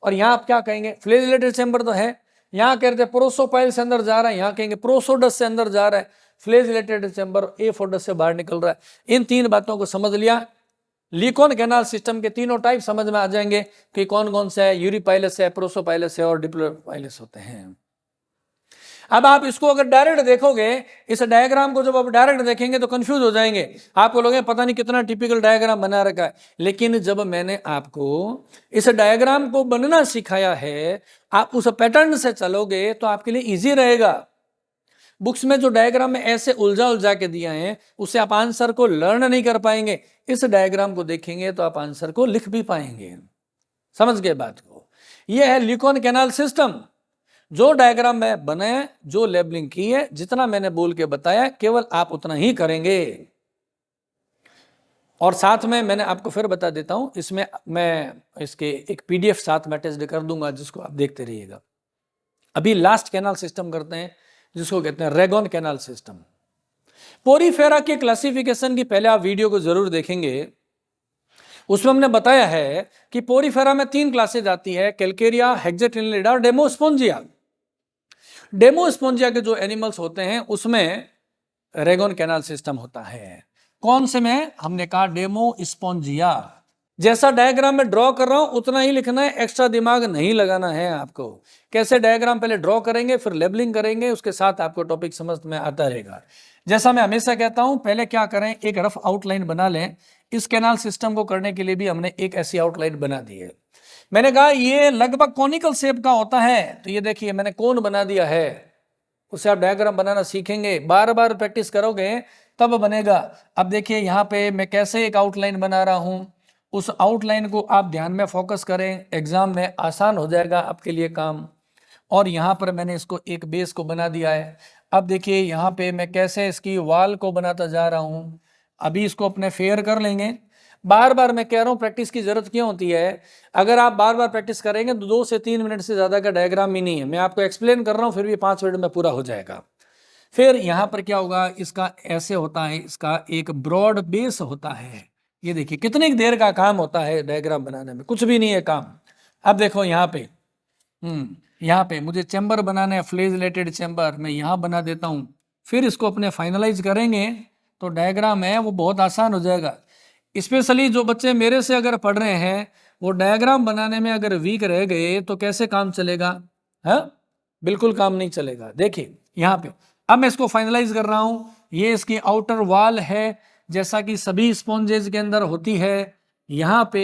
और यहां आप क्या कहेंगे, फ्लैजेलेटेड चैम्बर तो है, यहां कहते हैं प्रोसोपाइल से अंदर जा रहा है, यहां कहेंगे प्रोसोडस से अंदर जा रहा है, फ्लैजेलेटेड चैम्बर एफोडस से बाहर निकल रहा है। इन 3 बातों को समझ लिया, ल्यूकोन कैनाल सिस्टम के तीनों टाइप समझ में आ जाएंगे कि कौन कौन से है, यूरिपाइलस है, प्रोसोपाइलस है और डिप्लोपाइलस होते हैं। अब आप इसको अगर डायरेक्ट देखोगे, इस डायग्राम को जब आप डायरेक्ट देखेंगे तो कंफ्यूज हो जाएंगे, आपको लोग पता नहीं कितना टिपिकल डायग्राम बना रखा है। लेकिन जब मैंने आपको इस डायग्राम को बनना सिखाया है, आप उस पैटर्न से चलोगे तो आपके लिए इजी रहेगा। बुक्स में जो डायग्राम में ऐसे उलझा के दिया है, उससे आप आंसर को लर्न नहीं कर पाएंगे। इस डायग्राम को देखेंगे तो आप आंसर को लिख भी पाएंगे। समझ गए बात को। यह है ल्यूकोन कैनाल सिस्टम। जो डायग्राम में बनाया, जो लेबलिंग की है, जितना मैंने बोल के बताया, केवल आप उतना ही करेंगे। और साथ में मैंने आपको फिर बता देता हूं, इसमें मैं इसके एक पीडीएफ साथ में अटैच कर दूंगा, जिसको आप देखते रहिएगा। अभी लास्ट कैनाल सिस्टम करते हैं, जिसको कहते हैं रेगोन कैनाल सिस्टम। पोरीफेरा के क्लासिफिकेशन की पहले आप वीडियो को जरूर देखेंगे। उसमें हमने बताया है कि पोरीफेरा में 3 क्लासेज आती है, कैल्केरिया, हेक्सेटिनिलिडा और डेमोस्पोंजिया। डेमोस्पोंजिया के जो एनिमल्स होते हैं उसमें रेगोन कैनाल सिस्टम होता है। कौन से में? हमने कहा डेमो स्पॉन्जिया। जैसा डायग्राम में ड्रॉ कर रहा हूं उतना ही लिखना है, एक्स्ट्रा दिमाग नहीं लगाना है आपको। कैसे डायग्राम पहले ड्रॉ करेंगे, फिर लेबलिंग करेंगे, उसके साथ आपको टॉपिक समझ में आता रहेगा। जैसा मैं हमेशा कहता हूं, पहले क्या करें, एक रफ आउटलाइन बना लें। इस कैनाल सिस्टम को करने के लिए भी हमने एक ऐसी आउटलाइन बना दी है। मैंने कहा ये लगभग कॉनिकल शेप का होता है, तो ये देखिए मैंने कोन बना दिया है। उससे आप डायग्राम बनाना सीखेंगे, बार बार प्रैक्टिस करोगे तब बनेगा। अब देखिए यहाँ पे मैं कैसे एक आउटलाइन बना रहा हूँ, उस आउटलाइन को आप ध्यान में फोकस करें, एग्जाम में आसान हो जाएगा आपके लिए काम। और यहाँ पर मैंने इसको एक बेस को बना दिया है। अब देखिए यहाँ पे मैं कैसे इसकी वॉल को बनाता जा रहा हूँ। अभी इसको अपने फेयर कर लेंगे। बार बार मैं कह रहा हूँ प्रैक्टिस की जरूरत क्यों होती है। अगर आप बार बार प्रैक्टिस करेंगे तो 2 से 3 मिनट से ज़्यादा का डायग्राम ही नहीं है। मैं आपको एक्सप्लेन कर रहा हूँ फिर भी 5 मिनट में पूरा हो जाएगा। फिर यहाँ पर क्या होगा, इसका ऐसे होता है, इसका एक ब्रॉड बेस होता है। ये देखिए कितनी देर का काम होता है डायग्राम बनाने में, कुछ भी नहीं है काम। अब देखो यहाँ पे यहाँ पे मुझे चैम्बर बनाना है, फ्लैजिलेटेड चैम्बर, मैं यहाँ बना देता हूँ। फिर इसको अपने फाइनलाइज करेंगे तो डायग्राम है वो बहुत आसान हो जाएगा। स्पेशली जो बच्चे मेरे से अगर पढ़ रहे हैं वो डायग्राम बनाने में अगर वीक रह गए तो कैसे काम चलेगा, है? बिल्कुल काम नहीं चलेगा। देखिए यहाँ पे अब मैं इसको फाइनलाइज कर रहा हूँ। ये इसकी आउटर वॉल है, जैसा कि सभी स्पॉन्जेज के अंदर होती है। यहाँ पे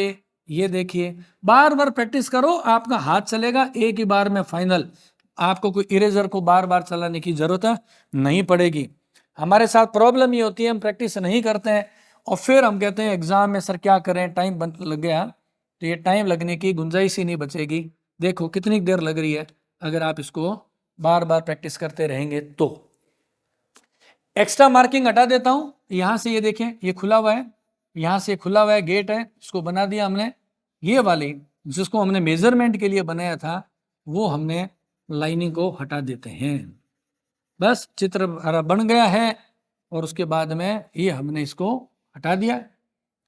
ये देखिए, बार बार प्रैक्टिस करो, आपका हाथ चलेगा एक ही बार में फाइनल। आपको कोई इरेजर को बार बार चलाने की जरूरत नहीं पड़ेगी। हमारे साथ प्रॉब्लम ये होती है, हम प्रैक्टिस नहीं करते हैं और फिर हम कहते हैं एग्जाम में सर क्या करें, टाइम लग गया। तो ये टाइम लगने की गुंजाइश ही नहीं बचेगी। देखो कितनी देर लग रही है अगर आप इसको बार बार प्रैक्टिस करते रहेंगे तो। एक्स्ट्रा मार्किंग हटा देता हूं। यहां से ये देखें, ये खुला हुआ है, यहां से खुला हुआ है, गेट है, इसको बना दिया हमने। ये वाली जिसको हमने मेजरमेंट के लिए बनाया था वो हमने लाइनिंग को हटा देते हैं। बस चित्र बन गया है और उसके बाद में ये हमने इसको हटा दिया।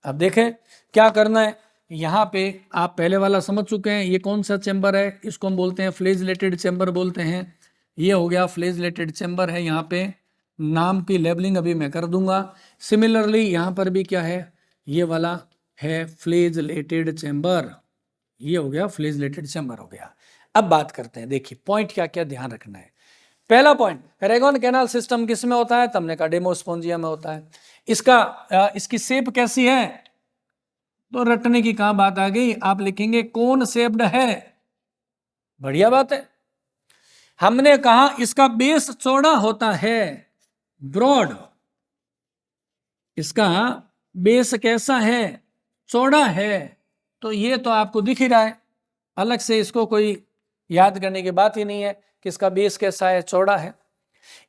अब देखें क्या करना है। यहाँ पे आप पहले वाला समझ चुके हैं, ये कौन सा चैम्बर है, इसको हम बोलते हैं फ्लैजिलेटेड चैम्बर बोलते हैं। ये हो गया फ्लैजिलेटेड चैम्बर है। यहाँ पे नाम की लेबलिंग अभी मैं कर दूंगा। सिमिलरली यहाँ पर भी क्या है, ये वाला है फ्लैजिलेटेड चैम्बर। ये हो गया फ्लैजिलेटेड चैम्बर हो गया। अब बात करते हैं, देखिए पॉइंट क्या क्या ध्यान रखना है। पहला पॉइंट, रेगोन कैनाल सिस्टम किस में होता है, तुमने कहा डेमोस्पोंजिया में होता है। इसकी शेप कैसी है, तो रटने की कहां बात आ गई, आप लिखेंगे कोन शेप्ड है। बढ़िया बात है। हमने कहा इसका बेस चौड़ा होता है, ब्रॉड। इसका बेस कैसा है, चौड़ा है। तो ये तो आपको दिख ही रहा है, अलग से इसको कोई याद करने की बात ही नहीं है कि इसका बेस कैसा है, चौड़ा है।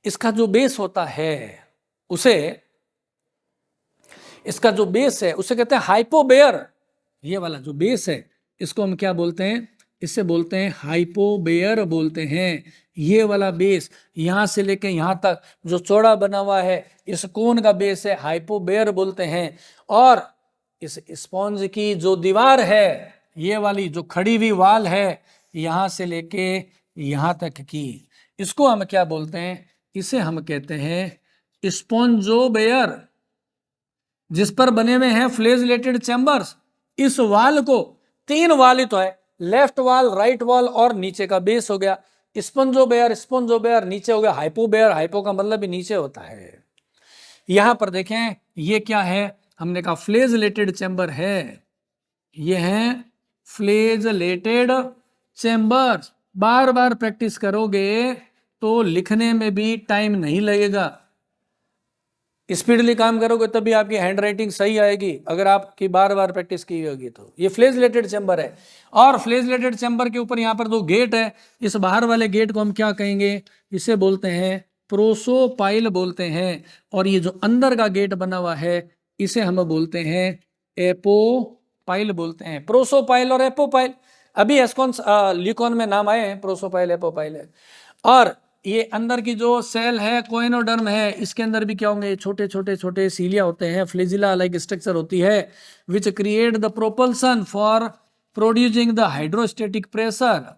इसका जो बेस होता है उसे, इसका जो बेस है उसे कहते हैं हाइपोबेयर। ये वाला जो बेस है इसको हम क्या बोलते हैं, इससे बोलते हैं हाइपोबेयर बोलते हैं। ये वाला बेस यहां से लेके यहां तक जो चौड़ा बना हुआ है इस कोन का बेस है, हाइपोबेयर बोलते हैं। और इस स्पॉन्ज की जो दीवार है, ये वाली जो खड़ी हुई वाल है यहां से लेके यहां तक की, इसको हम क्या बोलते हैं, इसे हम कहते हैं स्पॉन्जोबेयर, जिस पर बने हुए हैं फ्लैजिलेटेड चैम्बर्स। इस वाल को, 3 वाल ही तो है, लेफ्ट वाल, राइट वाल और नीचे का बेस हो गया। स्पॉन्जोबेयर, स्पॉन्जोबेयर नीचे हो गया, हाइपोबेयर, हाइपो का मतलब भी नीचे होता है। यहां पर देखें ये क्या है, हमने कहा फ्लैजिलेटेड चैम्बर है। ये है फ्लैजिलेटेड चैम्बर्स। बार बार प्रैक्टिस करोगे तो लिखने में भी टाइम नहीं लगेगा। स्पीडली काम करोगे तभी आपकी हैंड राइटिंग सही आएगी, अगर आपकी बार बार प्रैक्टिस की होगी तो। ये फ्लैजिलेटेड चैम्बर है। और फ्लैजिलेटेड चैम्बर के ऊपर यहाँ पर जो गेट है, इस बाहर वाले गेट को हम क्या कहेंगे, इसे बोलते हैं प्रोसोपाइल बोलते हैं। और ये जो अंदर का गेट बना हुआ है इसे हम बोलते हैं एपोपाइल बोलते हैं। प्रोसोपाइल और एपोपाइल अभी एस्कॉन लिकॉन में नाम आए हैं, प्रोसोपाइल एपोपाइल है। और ये अंदर की जो सेल है कोइनोडर्म है, इसके अंदर भी क्या होंगे, छोटे छोटे छोटे सीलिया होते हैं, फ्लैजिला लाइक स्ट्रक्चर होती है which create the propulsion for producing the hydrostatic pressure.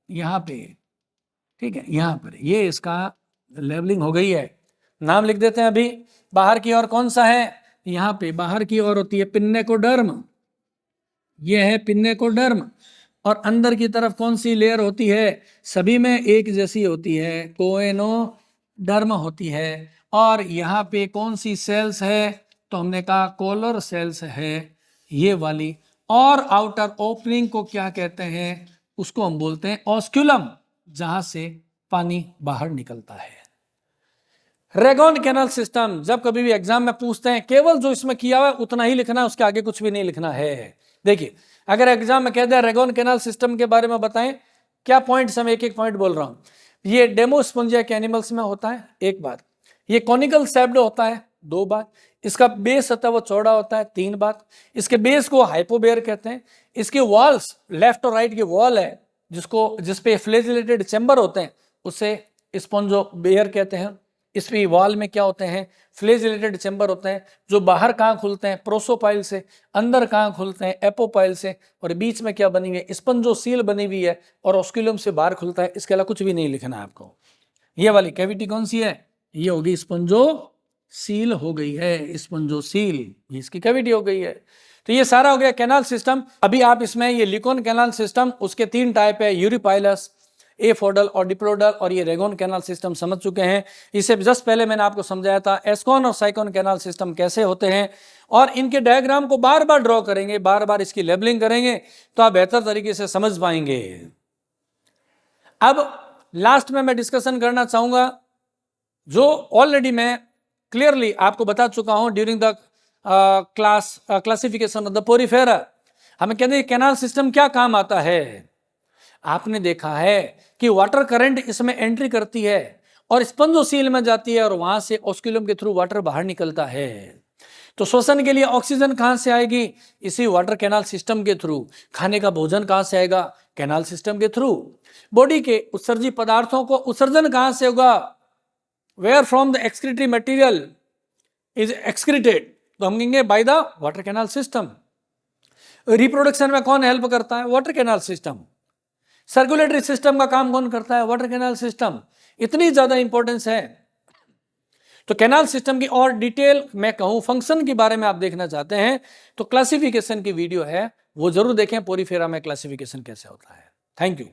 यहाँ पे ठीक है, यहाँ पर ये इसका लेबलिंग हो गई है। नाम लिख देते हैं अभी। बाहर की ओर कौन सा है, यहाँ पे बाहर की ओर होती है पिन्नेकोडर्म, ये है पिन्नेकोडर्म, और अंदर की तरफ कौन सी लेयर होती है? सभी में एक जैसी होती है, कोएनोडर्म होती है। और यहाँ पे कौन सी सेल्स है? तो हमने कहा कोलर सेल्स है, ये वाली। और आउटर ओपनिंग को क्या कहते हैं? उसको हम बोलते हैं ऑस्क्यूलम, जहां से पानी बाहर निकलता है। रेगोन कैनाल सिस्टम जब कभी भी एग्जाम में पूछते हैं, केवल जो इसमें किया हुआ है उतना ही लिखना है, उसके आगे कुछ भी नहीं लिखना है। देखिए, अगर एग्जाम में कह दिया रेगोन कैनाल सिस्टम के बारे में बताएं, क्या पॉइंट्स, हम एक एक पॉइंट बोल रहा हूं। ये डेमोस्पोंजिया के एनिमल्स में होता है, एक बात। ये कॉनिकल शैप्ड होता है, दो बात। इसका बेस होता है वो चौड़ा होता है, तीन बात। इसके बेस को हाइपोबेयर कहते हैं। इसके वॉल्स, लेफ्ट और राइट की वॉल है जिसपे फ्लैजिलेटेड चैम्बर होते हैं, उसे स्पॉन्जोबेयर कहते हैं। इसकी वॉल में क्या होते हैं? फ्लैजिलेटेड चैम्बर होते हैं, जो बाहर कहाँ खुलते हैं? प्रोसोपाइल से। अंदर कहाँ खुलते हैं? एपोपाइल से। और बीच में क्या बनी हुई है? स्पंजोसील बनी हुई है, और ऑस्क्यूलम से बाहर खुलता है। इसके अलावा कुछ भी नहीं लिखना है आपको। ये वाली कैविटी कौन सी है? ये होगी स्पंजोसील हो गई है, स्पंजोसील, ये इसकी कैविटी हो गई है। तो ये सारा हो गया कैनाल सिस्टम। अभी आप इसमें ये लिकोन कैनाल सिस्टम, उसके तीन टाइप है, यूरिपाइलस, एफोडल और डिप्लोडल, और ये रेगोन कैनाल सिस्टम समझ चुके हैं। इससे जस्ट पहले मैंने आपको समझाया था एस्कॉन और साइकोन कैनाल सिस्टम कैसे होते हैं, और इनके डायग्राम को बार बार ड्रॉ करेंगे, बार बार इसकी लेबलिंग करेंगे, तो आप बेहतर तरीके से समझ पाएंगे। अब लास्ट में मैं डिस्कशन करना चाहूंगा, जो ऑलरेडी मैं क्लियरली आपको बता चुका हूं during the classification of the Porifera. हमें कहते हैं कैनाल सिस्टम क्या काम आता है। आपने देखा है कि वाटर करंट इसमें एंट्री करती है और स्पंजोसील में जाती है, और वहां से ऑस्क्यूलम के थ्रू वाटर बाहर निकलता है। तो श्वसन के लिए ऑक्सीजन कहां से आएगी? इसी वाटर कैनाल सिस्टम के थ्रू। खाने का भोजन कहां से आएगा? कैनाल सिस्टम के थ्रू। बॉडी के उत्सर्जी पदार्थों को उत्सर्जन कहां से होगा? Where from the excretory material is excreted, तो हम कहेंगे by the water canal system. Reproduction में कौन हेल्प करता है? Water canal system. Circulatory system का काम कौन करता है? Water canal system. इतनी ज्यादा इंपॉर्टेंस है। तो कैनाल सिस्टम की और डिटेल मैं कहूं, फंक्शन के बारे में आप देखना चाहते हैं तो क्लासिफिकेशन की वीडियो है, वो जरूर देखें, पोरिफेरा में क्लासिफिकेशन कैसे होता है। Thank you.